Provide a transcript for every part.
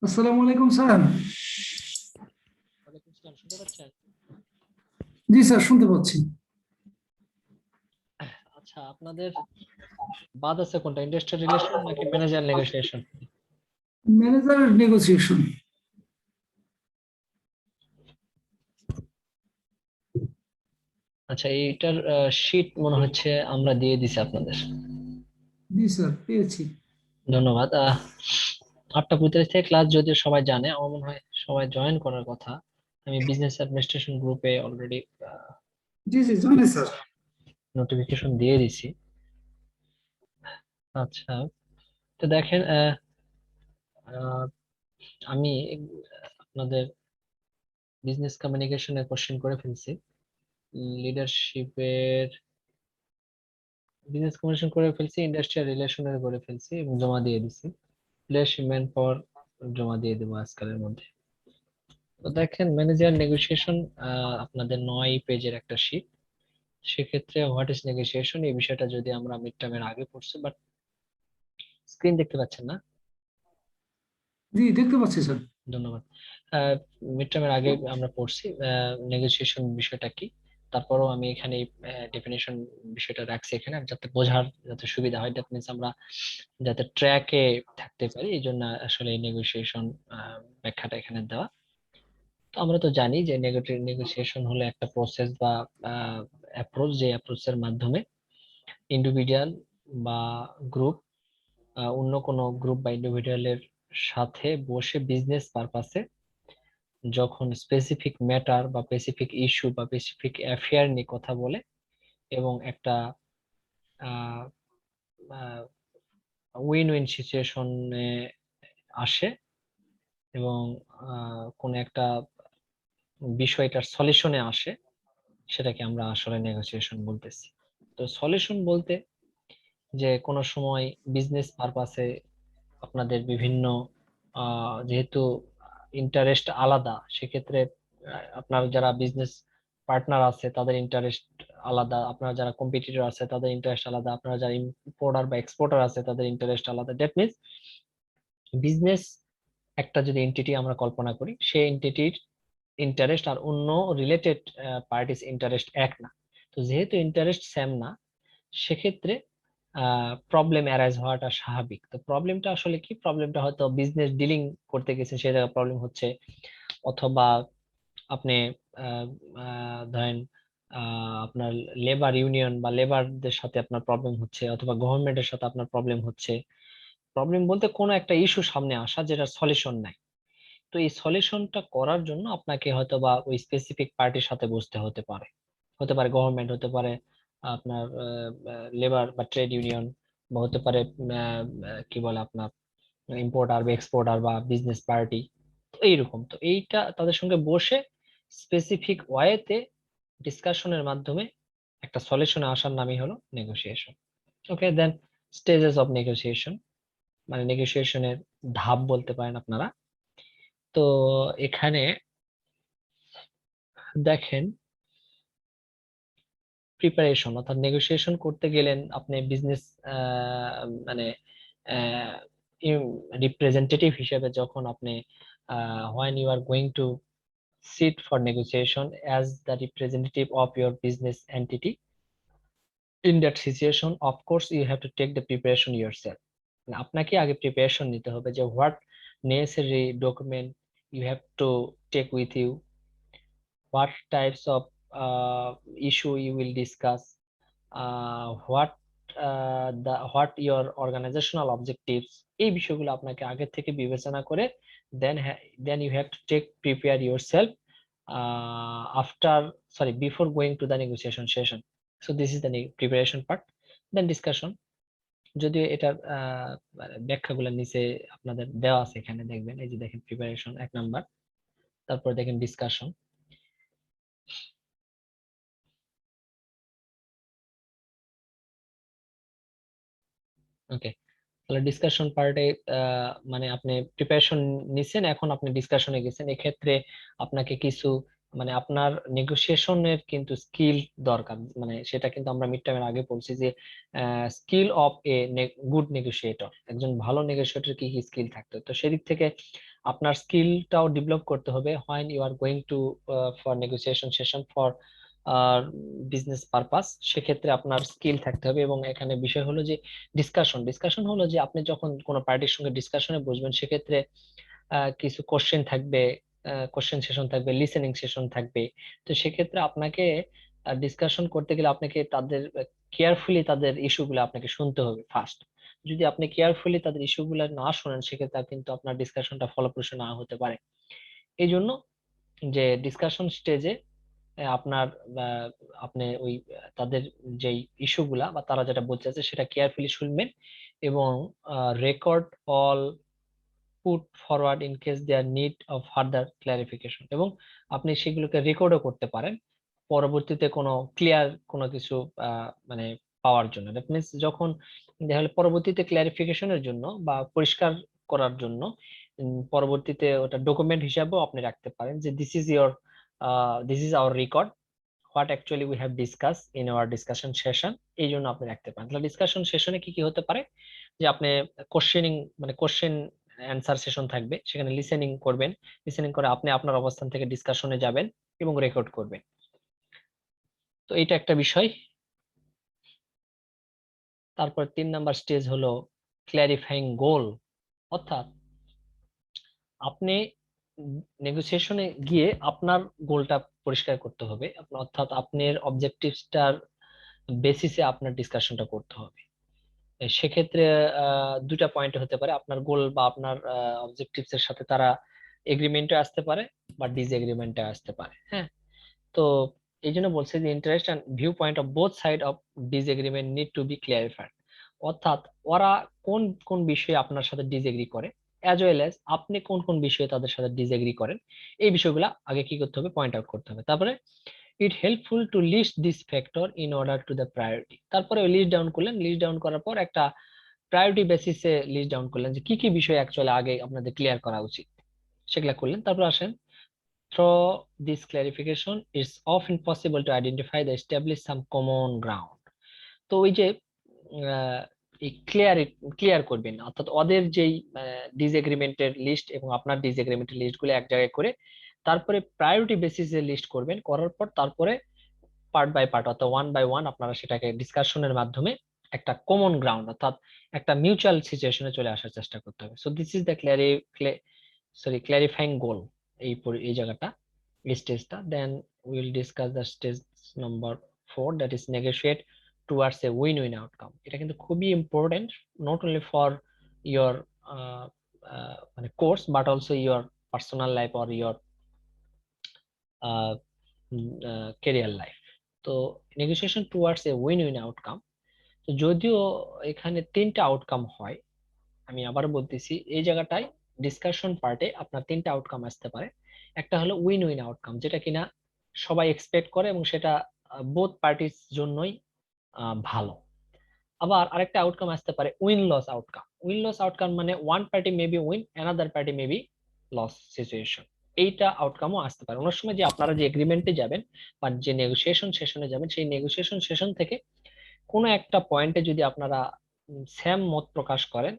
আসসালামু আলাইকুম স্যার। ওয়ালাইকুম আসসালাম, শুনতে পাচ্ছেন? জি স্যার, শুনতে পাচ্ছি। আচ্ছা, আপনাদের বাদ আছে কোনটা, ইন্ডাস্ট্রিয়াল রিলেশন নাকি ম্যানেজার নেগোসিয়েশন? Manager negotiation. আচ্ছা, এইটার শীট মনে হচ্ছে আমরা দিয়ে দিছি আপনাদের। জি স্যার, পেয়েছি। ধন্যবাদ। 8:45 থেকে ক্লাস, যদিও সবাই জানে, আমার মনে হয় সবাই জয়েন করার কথা। আমি বিজনেস অ্যাডমিনিস্ট্রেশন গ্রুপে অলরেডি জি জি, জানি স্যার। নোটিফিকেশন দিয়ে দিছি। আচ্ছা, তো দেখেন, আহ, আমি আপনাদের বিজনেস কমিউনিকেশনের কোশ্চেন করে ফেলছি, লিডারশিপের বিজনেস কমিউনিকেশন করে ফেলছি, ইন্ডাস্ট্রিয়াল রিলেশনের করে ফেলছি এবং জমা দিয়ে দিছি। প্লেসমেন্ট পর জমা দিয়ে দেবো আজকালের মধ্যে। তো দেখেন, ম্যানেজার নেগোসিয়েশন আপনাদের 9 পেজের একটা শীট। সেক্ষেত্রে হোয়াট ইজ নেগোসিয়েশন এই বিষয়টা যদি আমরা মিড টার্মের আগে পড়ছি, বাট স্ক্রিন দেখতে পাচ্ছেন না? জি, দেখতে পাচ্ছি স্যার। ধন্যবাদ। মিড টার্মের আগে আমরা পড়ছি নেগোসিয়েশন বিষয়টা কি। তারপরও আমি এখানে ডেফিনেশন বিষয়টা রাখছি এখানে, যাতে বোঝার যাতে সুবিধা হয়। দ্যাট মিনস আমরা যাতে ট্র্যাকে থাকতে পারি, এই জন্য আসলে এই নেগোসিয়েশন ব্যাখ্যাটা এখানে দেওয়া। তো আমরা তো জানি যে নেগোসিয়েশন হলো একটা প্রসেস বা অ্যাপ্রোচ, যে অ্যাপ্রোচের মাধ্যমে ইন্ডিভিজুয়াল বা গ্রুপ, অন্য কোনো গ্রুপ বা ইন্ডিভিজুয়ালের সাথে বসে বিজনেস পারপাসে যখন স্পেসিফিক ম্যাটার বা স্পেসিফিক ইস্যু বা স্পেসিফিক অ্যাফেয়ার নিয়ে কথা বলে এবং একটা উইন উইন সিচুয়েশনে আসে এবং কোন একটা বিষয়টার সলিউশনে আসে, সেটাকে আমরা আসলে নেগোসিয়েশন বলতেছি। তো সলিউশন বলতে যে কোনো সময় বিজনেস পারপাসে আপনাদের বিভিন্ন যেহেতু ইন্টারেস্ট আলাদা, সেক্ষেত্রে আপনার যারা বিজনেস পার্টনার আছে তাদের ইন্টারেস্ট আলাদা, আপনার যারা কম্পিটিটর আছে তাদের ইন্টারেস্ট আলাদা, আপনারা যারা ইম্পোর্টার বা এক্সপোর্টার আছে তাদের ইন্টারেস্ট আলাদা। দ্যাট মিনস বিজনেস একটা যদি এন্টিটি আমরা কল্পনা করি, সেই এন্টিটির ইন্টারেস্ট আর অন্য রিলেটেড পার্টিস ইন্টারেস্ট এক না। তো যেহেতু ইন্টারেস্ট সেম না, সেক্ষেত্রে প্রবলেম অ্যারাইজ হওয়াটা স্বাভাবিক। তো প্রবলেমটা আসলে কি, প্রবলেমটা হয়তো বিজনেস ডিলিং করতে গেছে সেই জায়গায় প্রবলেম হচ্ছে, অথবা আপনি আহ, ধরেন আপনার লেবার ইউনিয়ন বা লেবারদের সাথে আপনার প্রবলেম হচ্ছে, অথবা গভর্নমেন্টের সাথে আপনার প্রবলেম হচ্ছে। প্রবলেম বলতে কোনো একটা ইস্যু সামনে আসা যেটা সলিউশন নাই। তো এই সলিউশনটা করার জন্য আপনাকে হয়তো বা ওই স্পেসিফিক পার্টির সাথে বসতে হতে পারে, হতে পারে গভর্নমেন্ট, হতে পারে আপনার লেবার বা ট্রেড ইউনিয়ন, বা হতে পারে কি বলে আপনার ইম্পোর্টার বা এক্সপোর্টার বা বিজনেস পার্টি। তো এইরকম, তো এইটা তাদের সঙ্গে বসে স্পেসিফিক ওয়েতে ডিসকাশনের মাধ্যমে একটা সলিউশনে আসার নামই হলো negotiation. Okay, then stages of negotiation, মানে নেগোসিয়েশনের ধাপ বলতে পারেন আপনারা। তো এখানে দেখেন, প্রিপারেশন অর্থাৎ নেগোসিয়েশন করতে গেলেন আপনি বিজনেস মানে রিপ্রেজেন্টেটিভ হিসেবে, যখন আপনি when you are going to sit for negotiation as the representative of your business entity, in that situation of course you have to take the preparation yourself. মানে আপনাকে আগে প্রিপারেশন নিতে হবে যে what necessary document you have to take with you, what types of issue you will discuss, what your organizational objectives, এই বিষয়গুলো আপনাকে আগে থেকে বিবেচনা করে then you have to take prepare yourself after, sorry, before going to the negotiation session. So this is the preparation part, then discussion। যদিও এটার ব্যাখ্যাগুলো নিচে আপনাদের দেওয়া আছে, এখানে দেখবেন, এই যে দেখেন প্রিপারেশন 1 নাম্বার, তারপর দেখেন ডিসকাশন। ওকে, তাহলে ডিসকাশন পার্টে মানে আপনি প্রিপারেশন নিছেন, এখন আপনি ডিসকাশনে গেছেন, এক্ষেত্রে আপনাকে কিছু মানে আপনার নেগোসিয়েশনের কিন্তু স্কিল দরকার, মানে সেটা কিন্তু আমরা মিড টার্মের আগে বলছি যে skill of a good negotiator, একজন ভালো নেগোসিয়েটর কি কি স্কিল থাকতে হয়। তো সেদিক থেকে আপনার স্কিলটাও ডেভেলপ করতে হবে when you are going to for negotiation session for business purpose. সেক্ষেত্রে আপনার স্কিল থাকতে হবে। এবং এখানে বিষয় হলো যে ডিসকাশন হলো যে আপনি যখন কোনো পার্টির সঙ্গে ডিসকাশনে বসবেন, সেক্ষেত্রে কিছু কোশ্চেন থাকবে, কোশ্চেন সেশন থাকবে, লিসেনিং সেশন থাকবে। তো সেক্ষেত্রে আপনাকে ডিসকাশন করতে গেলে আপনাকে তাদের কেয়ারফুলি তাদের ইস্যুগুলো আপনাকে শুনতে হবে ফার্স্ট। যদি আপনি কেয়ারফুলি তাদের ইস্যুগুলো না শোনেন, সেক্ষেত্রে কিন্তু আপনার ডিসকাশনটা ফলপ্রসূ না হতে পারে। এই জন্য যে ডিসকাশন স্টেজে আপনার আপনি ওই তাদের যেই ইস্যুগুলা বা তারা যেটা বলতে চাচ্ছে সেটা কেয়ারফুলি শুনবেন, এবং record all put forward in case there need of further clarification. এবং আপনি সেগুলোকে রেকর্ডও করতে পারেন পরবর্তীতে কোনো ক্লিয়ার কোনো কিছু মানে পাওয়ার জন্য। দ্যাট মিনস যখন দেখা গেলো পরবর্তীতে ক্লারিফিকেশনের জন্য বা পরিষ্কার করার জন্য পরবর্তীতে ওটা ডকুমেন্ট হিসাবেও আপনি রাখতে পারেন যে this is our record what actually we have discuss in our discussion session. এই জন্য আপনি রাখতে পারেন। তাহলে ডিসকাশন সেশনে কি কি হতে পারে, যে আপনি কোশ্চেনিং মানে কোশ্চেন অ্যান্সার সেশন থাকবে, সেখানে লিসেনিং করবেন, লিসেনিং করে আপনি আপনার অবস্থান থেকে ডিসকাশনে যাবেন এবং রেকর্ড করবেন। তো এটা একটা বিষয়। তারপর 3 নাম্বার স্টেজ হলো ক্ল্যারিফাইং গোল, অর্থাৎ আপনি নেগোসিয়েশনে গিয়ে আপনার গোলটা পরিষ্কার করতে হবে। অর্থাৎ আপনার অবজেক্টিভসটার বেসিসে আপনার ডিসকাশনটা করতে হবে। সেক্ষেত্রে দুটা পয়েন্ট হতে পারে, আপনার গোল বা আপনার অবজেক্টিভস এর সাথে তারা এগ্রিমেন্টে আসতে পারে বা ডিসএগ্রিমেন্টে আসতে পারে। হ্যাঁ, তো এই জন্য বলছে যে interest and viewpoint of both side of disagreement need to be clarified. অর্থাৎ ওরা কোন কোন বিষয়ে আপনার সাথে ডিসএগ্রি করে, অ্যাজ ওয়েল অ্যাজ আপনি কোন কোন বিষয়ে তাদের সাথে ডিসএগ্রি করেন, এই বিষয়গুলো আগে কি করতে হবে, পয়েন্ট আউট করতে হবে। তারপরে it helpful to list this factor in order to the priority. তারপরে লিস্ট ডাউন করলেন, লিস্ট ডাউন করার পর একটা প্রায়োরিটি বেসিসে লিস্ট ডাউন করলেন যে কি কি বিষয় অ্যাকচুয়ালি আগে আপনাদের ক্লিয়ার করা উচিত, সেগুলা করলেন। তারপর আসেন, through this clarification it's often possible to identify the establish some common ground। তো ওই যে আহ, এই ক্লিয়ার করবেন, অর্থাৎ ওদের যেই ডিসএগ্রিমেন্টের লিস্ট এবং আপনার ডিসএগ্রিমেন্টের লিস্ট গুলো এক জায়গায় করে তারপরে প্রায়োরিটি বেসিসে লিস্ট করবেন, করার পর তারপরে পার্ট বাই পার্ট অর্থাৎ ওয়ান বাই ওয়ান আপনারা সেটাকে ডিসকাশনের মাধ্যমে একটা কমন গ্রাউন্ড অর্থাৎ একটা মিউচুয়াল সিচুয়েশনে চলে আসার চেষ্টা করতে হবে। So this is the clarifying goal. এই জায়গাটা, এই স্টেজটা। Then will discuss the stage number 4, that is negotiate towards a win win outcome. এটা কিন্তু খুবই important, not only for your মানে course but also your personal life or your career life. তো negotiation towards a win win outcome, তো যদিও এখানে 3টা outcome হয়, আমি আবার বলতেছি এই জায়গাটায় ডিসকাশন পার্টে আপনার 3টা আউটকাম আসতে পারে। একটা হলো উইন উইন আউটকাম, যেটা কিনা সবাই এক্সপেক্ট করে এবং সেটা বোথ পার্টির জন্যই ভালো। আবার আরেকটা আউটকাম আসতে পারে win loss outcome. Win loss outcome মানে one party may be win, another party may be loss situation. এইটা আউটকামও আসতে পারে। অনেক সময় যে আপনারা যে এগ্রিমেন্টে যাবেন বা যে নেগোসিয়েশন সেশনে যাবেন, সেই নেগোসিয়েশন সেশন থেকে কোনো একটা পয়েন্টে যদি আপনারা সেম মত প্রকাশ করেন,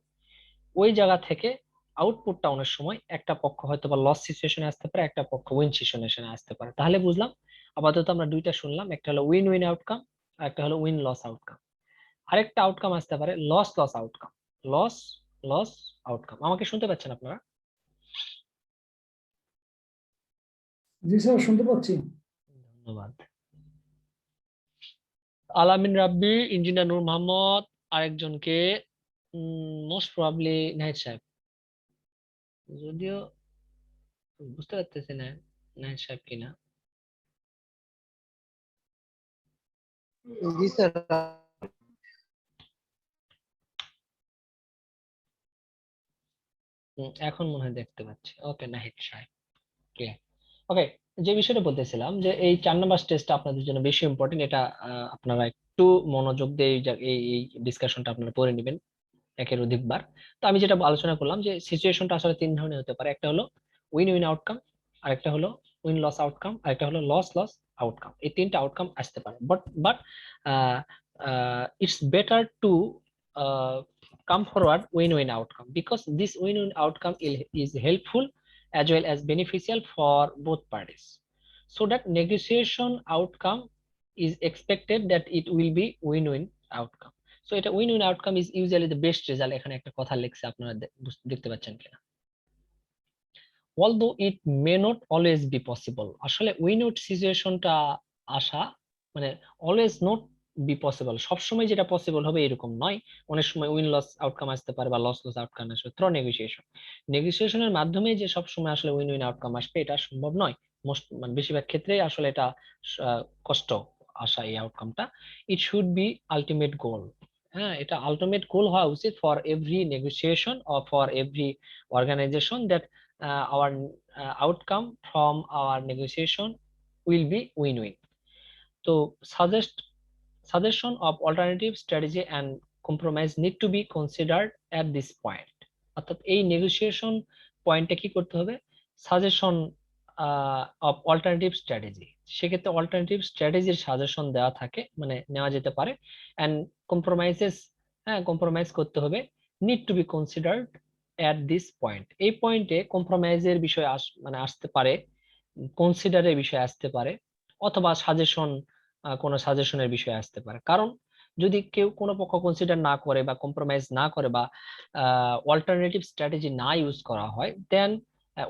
ওই জায়গা থেকে আউটপুটটা অনেক সময় একটা পক্ষ হয়তো বা লস সিচুয়েশনে আসতে পারে, একটা পক্ষ উইন সিচুয়েশনে আসতে পারে। তাহলে বুঝলাম আপাতত আমরা দুইটা শুনলাম, একটা হলো উইন উইন আউটকাম আর একটা হলো উইন লস আউটকাম। আরেকটা আউটকাম আসতে পারে loss loss outcome. Loss loss outcome. আমাকে শুনতে পাচ্ছেন আপনারা? জি স্যার, শুনতে পাচ্ছি। ধন্যবাদ। আলামিন রাব্বি, ইঞ্জিনিয়ার নূর মোহাম্মদ, আরেকজনকে মোস্ট প্রবাবলি নাহিদ সাহেব, যদিও বুঝতে পারতেছি না নাহিদ সাহেব কিনা। জি স্যার। এখন মনে হয় দেখতে পাচ্ছি। ওকে, নাহিদ সাহেব ক্লিয়ার। ওকে, যে বিষয়টা বলতেছিলাম যে এই 4 নম্বর স্টেজটা আপনাদের জন্য বেশি ইম্পর্টেন্ট। এটা আপনারা একটু মনোযোগ দিয়ে এই ডিসকাশনটা আপনারা পড়ে নেবেন একের অধিকবার। তো আমি যেটা আলোচনা করলাম যে সিচুয়েশনটা আসলে 3 ধরনের হতে পারে। একটা হলো উইন উইন আউটকাম, আর একটা হলো উইন লস আউটকাম, আর একটা হলো লস লস আউটকাম। এই তিনটা আউটকাম আসতে পারে, but it's better to come forward win-win outcome, because this win-win outcome is helpful as well as beneficial for both parties, so that negotiation outcome is expected that it will be win-win outcome. So এটা win-win outcome is usually the best result। এখানে একটা কথা লিখছে, আপনারা দেখতে পাচ্ছেন কিনা? although it may not always be possible, আসলে উইন-উইন সিচুয়েশনটা আসা মানে অলওয়েজ নট বি পসিবল, সবসময় যেটা পসিবল হবে এরকম নয়। অনেক সময় উইন লস আউটকাম আসতে পারে বা লস লস আউটকাম আসবে থ্রু নেগোসিয়েশন। নেগোসিয়েশনের মাধ্যমে যে সবসময় আসলে উইন উইন আউটকাম আসবে এটা সম্ভব নয়। মোস্ট মানে বেশিরভাগ ক্ষেত্রেই আসলে এটা কষ্ট আসা এই আউটকামটা। It should be ultimate goal. হ্যাঁ, এটা আলটিমেট গোল হওয়া উচিত for every negotiation or for every organisation, that our outcome from our negotiation will be win-win. So suggestion of alternative strategy and compromise need to be considered at this point। অর্থাৎ এই negotiation পয়েন্টে কি করতে হবে? Suggestion of alternative strategy, সেক্ষেত্রে alternative স্ট্র্যাটেজির suggestion দেওয়া থাকে, মানে নেওয়া যেতে পারে। অ্যান্ড কম্প্রোমাইজেস, হ্যাঁ কম্প্রোমাইজ করতে হবে, need to be considered at this point. এই পয়েন্টে কম্প্রোমাইজের বিষয় মানে আসতে পারে, কনসিডারের বিষয় আসতে পারে, অথবা সাজেশন কোনো সাজেশনের বিষয় আসতে পারে। কারণ যদি কেউ কোনো পক্ষ কনসিডার না করে বা কম্প্রোমাইজ না করে বা অল্টারনেটিভ স্ট্র্যাটেজি না ইউজ করা হয়, দেন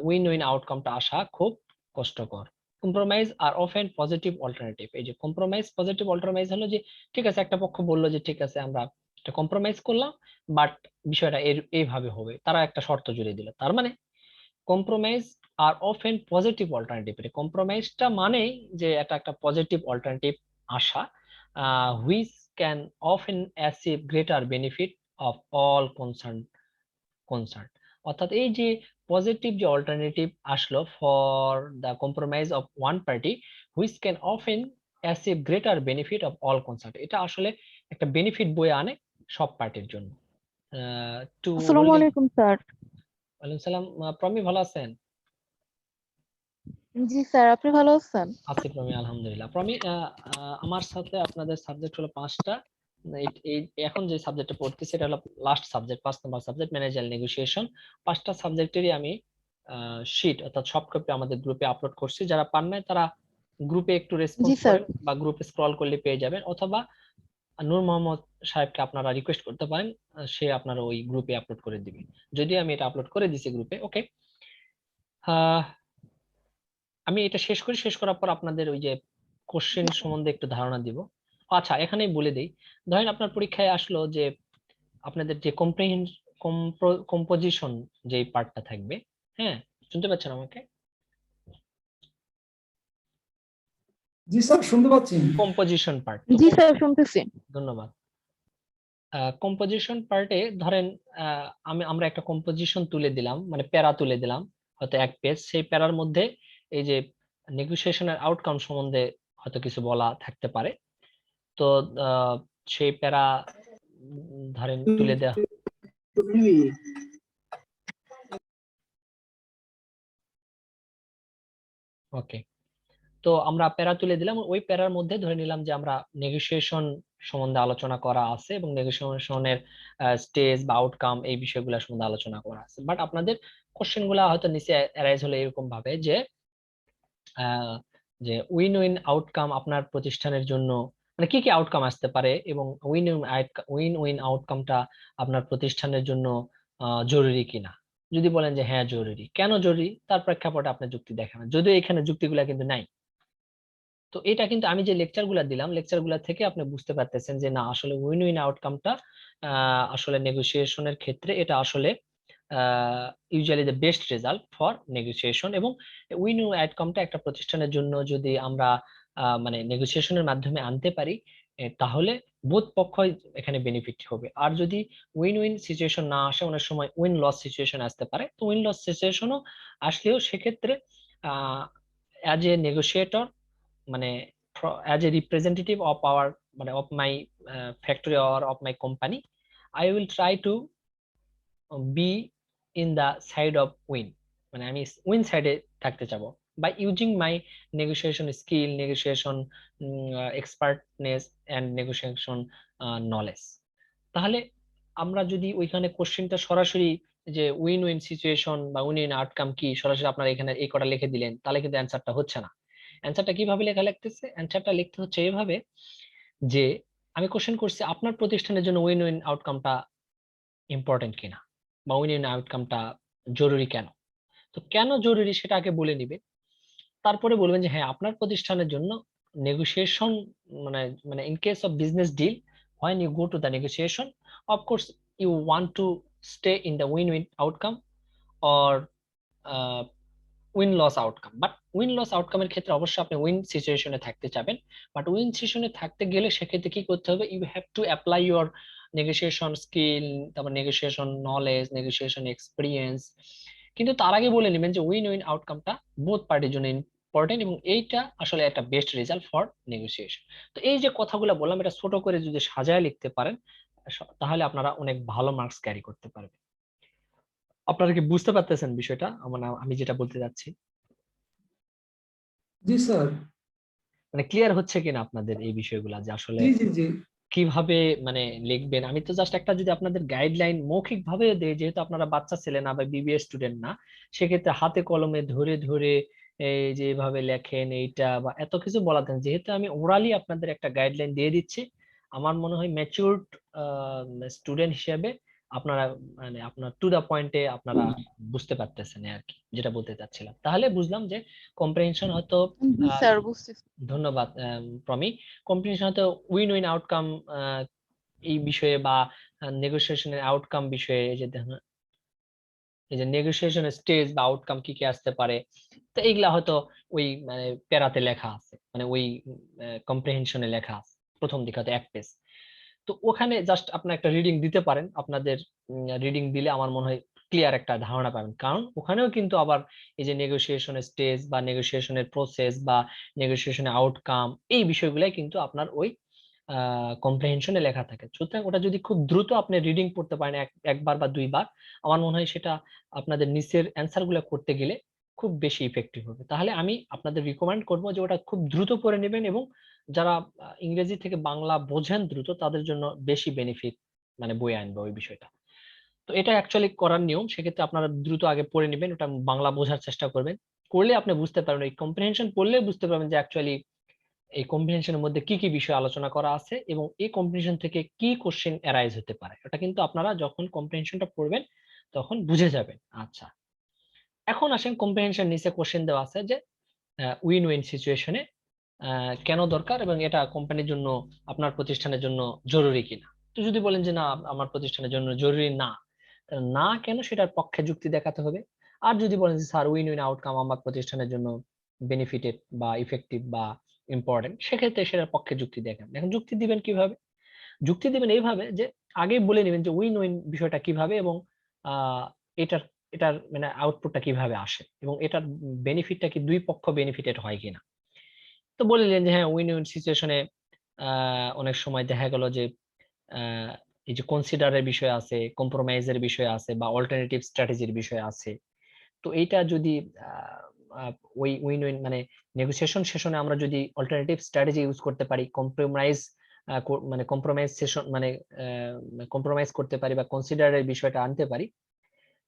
উইন উইন আউটকামটা আসা খুব কষ্টকর। কম্প্রোমাইজ আর অফেন পজিটিভ অল্টারনেটিভ। এই যে কম্প্রোমাইজ পজিটিভ অল্টারনাইজ হলো যে ঠিক আছে, একটা পক্ষ বললো যে ঠিক আছে আমরা একটা কম্প্রোমাইজ করলাম, বাট বিষয়টা এইভাবে হবে, তারা একটা শর্ত জুড়ে দিল। তার মানে কম্প্রোমাইজ আর অফেন পজিটিভ অল্টারনেটিভ। কম্প্রোমাইজটা মানেই যে এটা একটা পজিটিভ অল্টারনেটিভ আসা, which can often achieve greater benefit of all concern. অর্থাৎ এই যে পজিটিভ যে অল্টারনেটিভ আসলো for the compromise of one party, which can often achieve greater benefit of all concern, এটা আসলে একটা বেনিফিট বয়ে আনে সব পার্টির জন্য। টু আসসালামু হোল্ডিং। আলাইকুম স্যার। ওয়ালাইকুম সালাম। প্রমি ভালো আছেন? জি স্যার, আপনি ভালো আছেন? আছি প্রমি, আলহামদুলিল্লাহ। প্রমি, আমার সাথে আপনাদের সাবজেক্ট হলো 5টা। এই এখন যে সাবজেক্টটা পড়তেছি এটা হলো লাস্ট সাবজেক্ট, 5 নম্বর সাবজেক্ট ম্যানেজারিয়াল নেগোসিয়েশন। 5টা সাবজেক্টেরই আমি শিট অর্থাৎ সফট কপি আমাদের গ্রুপে আপলোড করছি। যারা পান নাই তারা গ্রুপে একটু জি রেসপন্স স্যার। করেন বা গ্রুপে স্ক্রল করলে পেয়ে যাবেন, অথবা নূর মোহাম্মদ সাহেবকে আপনারা রিকোয়েস্ট করতে পারেন, সে আপনারা ওই গ্রুপে আপলোড করে দিবে। যদিও আমি এটা আপলোড করে দিছি গ্রুপে। ওকে, আমি এটা শেষ করি, শেষ করার পর আপনাদের ওই যে কোশ্চেন সম্বন্ধে একটু ধারণা দিব। আচ্ছা, এখানেই বলে দেই, ধরেন আপনার পরীক্ষায় আসলো যে আপনাদের যে কম্পোজিশন যে পার্টটা থাকবে, হ্যাঁ শুনতে পাচ্ছেন আমাকে? জি স্যার, শুনতে পাচ্ছি। কম্পোজিশন পার্ট, তো জি স্যার, শুনতেছি। ধন্যবাদ। কম্পোজিশন পার্টে ধরেন আমরা একটা কম্পোজিশন তুলে দিলাম, মানে প্যারা তুলে দিলাম, হয়তো এক পেজ। সেই প্যারার মধ্যে এই যে নেগোসিয়েশনের আউটকাম সম্বন্ধে হয়তো কিছু বলা থাকতে পারে। তো সেই প্যারা ধরেন তুলে দেওয়া। ওকে, তো আমরা প্যারা তুলে দিলাম, ওই প্যারার মধ্যে ধরে নিলাম যে আমরা নেগোসিয়েশন সম্বন্ধে আলোচনা করা আছে এবং নেগোসিয়েশনের স্টেজ বা আউটকাম এই বিষয়গুলো সম্বন্ধে আলোচনা করা আছে। বাট আপনাদের কোশ্চেন গুলা হয়তো নিচে অ্যারাইজ হলে এরকম ভাবে যে যে উইন উইন আউটকাম আপনার প্রতিষ্ঠানের জন্য মানে কি কি আউটকাম আসতে পারে, এবং উইন উইন আউটকামটা আপনার প্রতিষ্ঠানের জন্য জরুরি কিনা। যদি বলেন যে হ্যাঁ জরুরি, কেন জরুরি, তার প্রেক্ষাপটে আপনার যুক্তি দেখানো, যদিও এখানে যুক্তিগুলা কিন্তু নাই। তো এটা কিন্তু আমি যে লেকচার গুলা দিলাম, লেকচার গুলা থেকে আপনি বুঝতে পারতেছেন যে না, আসলে উইন উইন আউটকামটা আসলে নেগোসিয়েশনের ক্ষেত্রে এটা আসলে usually the best result for negotiation. এবং উইন উইন আউটকামটা একটা প্রতিষ্ঠানের জন্য যদি আমরা মানে নেগোসিয়েশনের মাধ্যমে আনতে পারি, তাহলে বোথ পক্ষই এখানে বেনিফিট হবে। আর যদি উইন উইন সিচুয়েশন না আসে, অনেক সময় উইন লস সিচুয়েশন আসতে পারে, তো উইন লস সিচুয়েশনও আসলেও সেক্ষেত্রে অ্যাজ এ নেগোসিয়েটর, মানে as a representative of our মানে of my factory or of my company, I will try to be in the side of win, মানে আমি উইন সাইডে থাকতে চাবো। by using my negotiation skill, negotiation expertness and negotiation knowledge. তাহলে আমরা যদি ওইখানে কোশ্চেনটা সরাসরি যে উইন উইন সিচুয়েশন বা উইন উইন আউটকাম কি সরাসরি আপনারা এখানে এই কটা লিখে দিলেন, তাহলে কিন্তু অ্যান্সারটা হচ্ছে না। অ্যান্সারটা কিভাবে লেখা লাগতেছে? অ্যান্সারটা লিখতে হচ্ছে এইভাবে যে আমি কোশ্চেন করছি আপনার প্রতিষ্ঠানের জন্য উইন উইন আউটকামটা ইম্পর্টেন্ট কিনা বা উইন উইন আউটকামটা জরুরি কেন। তো কেন জরুরি সেটা আগে বলে নিবে, তারপরে বলবেন যে হ্যাঁ আপনার প্রতিষ্ঠানের জন্য নেগোসিয়েশন মানে মানে in case of business deal, when you go to the negotiation, of course you want to stay in the win-win outcome or win loss outcome. But win loss আউটকামের ক্ষেত্রে অবশ্যই আপনি উইন সিচুয়েশনে থাকতে চাবেন, বাট উইন সিচুয়েশনে থাকতে গেলে সেক্ষেত্রে কি করতে হবে? You have to apply your negotiation skill, তারপর নেগোসিয়েশন নলেজ, নেগোসিয়েশন এক্সপিরিয়েন্স। কিন্তু তার আগে বলে নেবেন যে উইন উইন আউটকামটা বোথ পার্টির জন্য ইম্পর্টেন্ট এবং এইটা আসলে একটা বেস্ট রেজাল্ট ফর নেগোসিয়েশন। তো এই যে কথাগুলো বললাম এটা ছোট করে যদি সাজায় লিখতে পারেন তাহলে আপনারা অনেক ভালো মার্কস ক্যারি করতে পারবেন। আপনারা কি বুঝতে পারতেছেন বিষয়টা মানে আমি যেটা বলতে যাচ্ছি? জি স্যার। মানে ক্লিয়ার হচ্ছে কিনা আপনাদের এই বিষয়গুলা যে আসলে জি জি জি কিভাবে মানে লিখবেন? আমি তো জাস্ট একটা যদি আপনাদের গাইডলাইন মৌখিক ভাবে দেই, যেহেতু আপনারা বাচ্চা ছেলে না বা বিবিএ স্টুডেন্ট না, সেক্ষেত্রে হাতে কলমে ধরে ধরে এই যে এভাবে লেখেন এইটা বা এত কিছু বলাতেন, যেহেতু আমি ওরালি আপনাদের একটা গাইডলাইন দিয়ে দিচ্ছি, আমার মনে হয় ম্যাচিউরড স্টুডেন্ট হিসেবে আপনারা মানে আপনার টু দা পয়েন্টে আপনারা বুঝতে পারতেছেন আর কি যেটা বলতে চাচ্ছিলাম। তাহলে বুঝলাম যে কম্প্রিহেনশন হয়তো জি স্যার, বুঝতেছি। ধন্যবাদ প্রমি। কম্প্রিহেনশন হয়তো উইন উইন আউটকাম এই বিষয়ে বা নেগোসিয়েশনের আউটকাম বিষয়ে এই যে নেগোসিয়েশন স্টেজ বা আউটকাম কি কি আসতে পারে, তো এইগুলা হয়তো ওই মানে প্যারাতে লেখা আছে, মানে ওই কম্প্রিহেনশনে লেখা আছে প্রথম দিকে হয়তো এক পেজ। তো ওখানে জাস্ট আপনার একটা রিডিং দিতে পারেন, আপনাদের রিডিং দিলে আমার মনে হয় ক্লিয়ার একটা ধারণা পাবেন। কারণ ওখানেও কিন্তু আবার এই যে নেগোসিয়েশনের স্টেজ বা নেগোসিয়েশনের প্রসেস বা নেগোসিয়েশনের আউটকাম এই বিষয়গুলাই কিন্তু আপনার ওই কম্প্রিহেনশনে লেখা থাকে। সুতরাং ওটা যদি খুব দ্রুত আপনি রিডিং পড়তে পারেন একবার বা দুইবার, আমার মনে হয় সেটা আপনাদের নিচের অ্যান্সার গুলো করতে গেলে খুব বেশি ইফেক্টিভ হবে। তাহলে আমি আপনাদের রিকমেন্ড করবো যে ওটা খুব দ্রুত পড়ে নেবেন, এবং যারা ইংরেজি থেকে বাংলা বোঝেন দ্রুত তাদের জন্য বেশি বেনিফিট মানে বয়ে আনবে ওই বিষয়টা। তো এটা অ্যাকচুয়ালি করার নিয়ম, সেক্ষেত্রে আপনারা দ্রুত আগে পড়ে নেবেন, ওটা বাংলা বোঝার চেষ্টা করবেন, করলে আপনি বুঝতে পারবেন, এই কম্প্রিহেনশন পড়লে বুঝতে পারবেন যে অ্যাকচুয়ালি এই কম্প্রিহেনশনের মধ্যে কি কি বিষয় আলোচনা করা আছে এবং এই কম্প্রিহেনশন থেকে কি কোশ্চেন অ্যারাইজ হতে পারে। এটা কিন্তু আপনারা যখন কম্প্রিহেনশনটা পড়বেন তখন বুঝে যাবেন। আচ্ছা, এখন আসেন কম্প্রিহেনশন নিচে কোশ্চেন দেওয়া আছে যে উইন উইন সিচুয়েশনে কেন দরকার এবং এটা কোম্পানির জন্য আপনার প্রতিষ্ঠানের জন্য জরুরি কিনা। তো যদি বলেন যে না আমার প্রতিষ্ঠানের জন্য জরুরি না, তাহলে না কেন সেটার পক্ষে যুক্তি দেখাতে হবে। আর যদি বলেন যে স্যার উইন উইন আউটকাম আমার প্রতিষ্ঠানের জন্য বেনিফিটেড বা ইফেক্টিভ বা ইম্পর্টেন্ট, সেক্ষেত্রে সেটার পক্ষে যুক্তি দেখান। এখন যুক্তি দিবেন কিভাবে? যুক্তি দিবেন এইভাবে যে আগে বলে নেবেন যে উইন উইন বিষয়টা কিভাবে এবং আহ এটার এটার মানে আউটপুটটা কিভাবে আসে এবং এটার বেনিফিটটা কি দুই পক্ষ বেনিফিটেড হয় কিনা। তো বললেন যে হ্যাঁ উইন উইন সিচুয়েশনে অনেক সময় দেখা গেল যে আহ, এই যে কনসিডারের বিষয় আছে, কম্প্রোমাইজের বিষয় আছে বা অল্টারনেটিভ স্ট্র্যাটেজির বিষয় আছে। তো এইটা যদি আহ, আহ, ওই উইন উইন মানে নেগোসিয়েশন সেশনে আমরা যদি অল্টারনেটিভ স্ট্র্যাটেজি ইউজ করতে পারি, কম্প্রোমাইজ মানে কম্প্রোমাইজ সেশন মানে কম্প্রোমাইজ করতে পারি বা কনসিডারের বিষয়টা আনতে পারি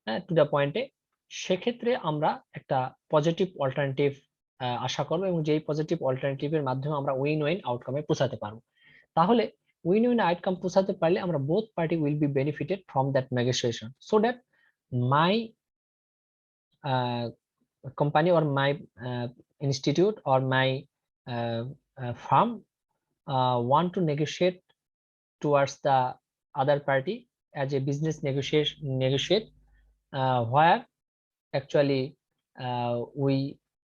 হ্যাঁ টু দা পয়েন্টে, সেক্ষেত্রে আমরা একটা পজিটিভ অল্টারনেটিভ আশা করবো এবং যেই পজিটিভ অল্টারনেটিভের মাধ্যমে আমরা উইন উইন আউটকামে পৌঁছাতে পারবো। তাহলে উইন উইন আউটকাম পৌঁছাতে পারলে আমরা both party will be benefited from that negotiation, so that my company or my institute or my firm want to negotiate towards the other party as a business negotiate where actually we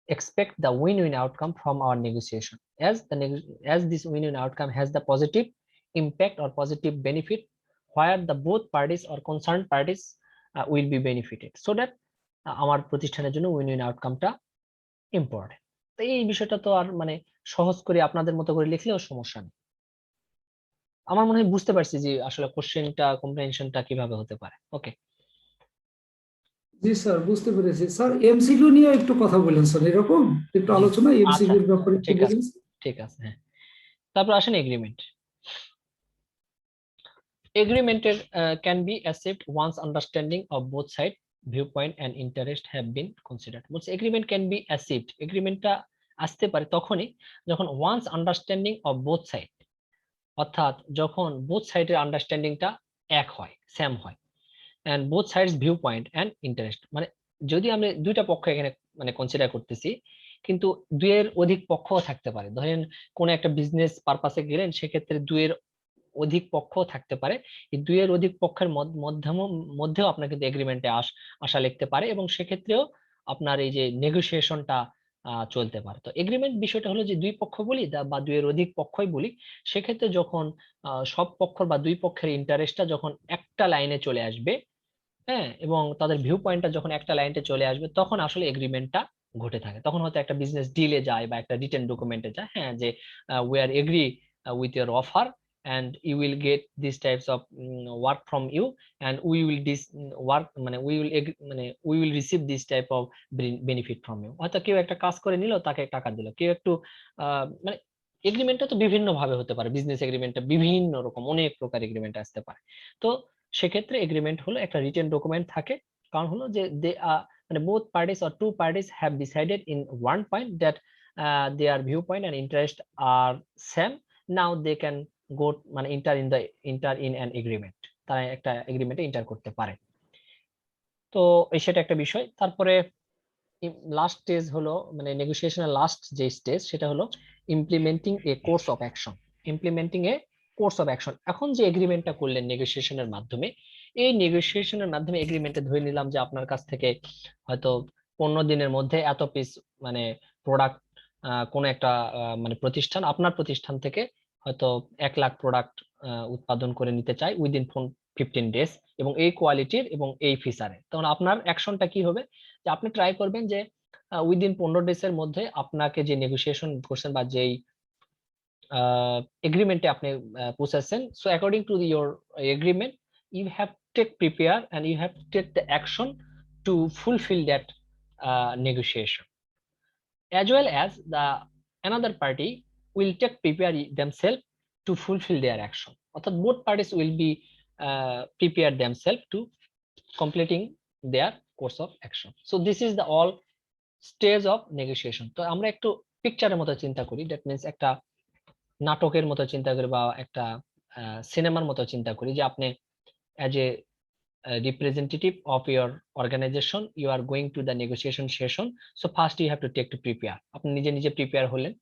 expect the win-win outcome from our negotiation, as as this win-win outcome has the positive impact or positive benefit where the both parties or concerned parties will be benefited, so that আমার প্রতিষ্ঠানের জন্য win win আউটকামটা important. তো এই বিষয়টা তো আর মানে সহজ করে আপনাদের মতো করে লিখলেও সমস্যা নেই। আমার মনে হয় বুঝতে পারছি যে আসলে কোশ্চেনটা কম্প্রিহেনশনটা কিভাবে হতে পারে। ওকে, জি স্যার, বুঝতে পেরেছি স্যার। এমসিকিউ নিয়ে একটু কথা বলেন স্যার, এরকম একটু জি আলোচনা আচ্ছা, এমসিকিউর ব্যাপারে একটু ঠিক আছে, বলেন। ঠিক আছে, হ্যাঁ। তারপর আসেন এগ্রিমেন্ট। এগ্রিমেন্টের can be accept once understanding of both side view point and interest have been considered. বলছে এগ্রিমেন্ট ক্যান বি অ্যাকসেপ্ট, এগ্রিমেন্টটা আসতে পারে তখনই যখন once understanding of both side, অর্থাৎ যখন বোথ সাইডের আন্ডারস্ট্যান্ডিংটা এক হয়, সেম হয়, and both sides view point and interest, মানে যদি আমি দুইটা পক্ষ এখানে মানে কনসিডার করতেছি, কিন্তু দুইয়ের অধিক পক্ষও থাকতে পারে। ধরেন কোন একটা বিজনেস পারপাসে গেলেন, সেক্ষেত্রে দুইয়ের অধিক পক্ষও থাকতে পারে। এই দুইয়ের অধিক পক্ষের মধ্যেও আপনার কিন্তু এগ্রিমেন্টে আসা লিখতে পারে, এবং সেক্ষেত্রেও আপনার এই যে নেগোসিয়েশনটা চলতে পারে। তো এগ্রিমেন্ট বিষয়টা হলো যে দুই পক্ষ বলি বা দুইয়ের অধিক পক্ষই বলি, সেক্ষেত্রে যখন সব পক্ষ বা দুই পক্ষের ইন্টারেস্টটা যখন একটা লাইনে চলে আসবে, হ্যাঁ, এবং তাদের ভিউ পয়েন্টটা যখন একটা লাইনে চলে আসবে, তখন আসলে এগ্রিমেন্টটা ঘটে থাকে। তখন হয়তো একটা বিজনেস ডিলে যায় বা একটা রিটেন ডকুমেন্টে যায়, হ্যাঁ, যে we are agree with your offer and you will get these types of work from you, and we will this work মানে we will receive this type of benefit from you। হয়তো কেউ একটা কাজ করে নিল, তাকে টাকা দিল, কেউ একটু মানে এগ্রিমেন্টটা তো বিভিন্ন ভাবে হতে পারে, বিজনেস এগ্রিমেন্টটা বিভিন্ন রকম অনেক প্রকার এগ্রিমেন্ট আসতে পারে। তো সেক্ষেত্রে এগ্রিমেন্ট হলো একটা রিটেন ডকুমেন্ট থাকে, কারণ হলো যে দে মানে both parties or two parties have decided in one point that their view point and interest are same, now they can go মানে ইন্টার ইন অ্যান এগ্রিমেন্ট, তারা একটা এগ্রিমেন্টে ইন্টার করতে পারে। তো সেটা একটা বিষয়। তারপরে লাস্ট স্টেজ হলো মানে নেগোসিয়েশনের লাস্ট যে স্টেজ, সেটা হলো implementing a course of action. Implementing a course of action, এখন যে এগ্রিমেন্টটা করলেন নেগোসিয়েশনের মাধ্যমে, এই নেগোসিয়েশনের মাধ্যমে এগ্রিমেন্টে ধরে নিলাম যে আপনার কাছ থেকে হয়তো 15 দিনের মধ্যে এত পিস মানে প্রোডাক্ট, কোন একটা মানে প্রতিষ্ঠান আপনার প্রতিষ্ঠান থেকে হয়তো 1 লাখ প্রোডাক্ট উৎপাদন করে নিতে চায় উইদিন 15 ডেজ, এবং এই কোয়ালিটির এবং এই ফিচারে। তখন আপনার অ্যাকশনটা কি হবে, যে আপনি ট্রাই করবেন যে উইদিন 15 ডেজ এর মধ্যে আপনাকে যে নেগোসিয়েশন করছেন বা যেই এগ্রিমেন্টে আপনি পৌঁছাচ্ছেন, so according to your agreement you have take prepare and you have take the action to fulfil that negotiation, as well as the another party will take prepare themselves to fulfill their action, অর্থাৎ both parties will be prepare themselves to completing their course of action. So this is the all stage of negotiation. তো আমরা একটু পিকচারের মতো চিন্তা করি, that means একটা নাটকের মতো চিন্তা করি বা একটা সিনেমার মতো চিন্তা করি, যে আপনি as a representative of your organization you are going to the negotiation session, so first you have to take to prepare, আপনি নিজে নিজে প্রিপেয়ার হলেন,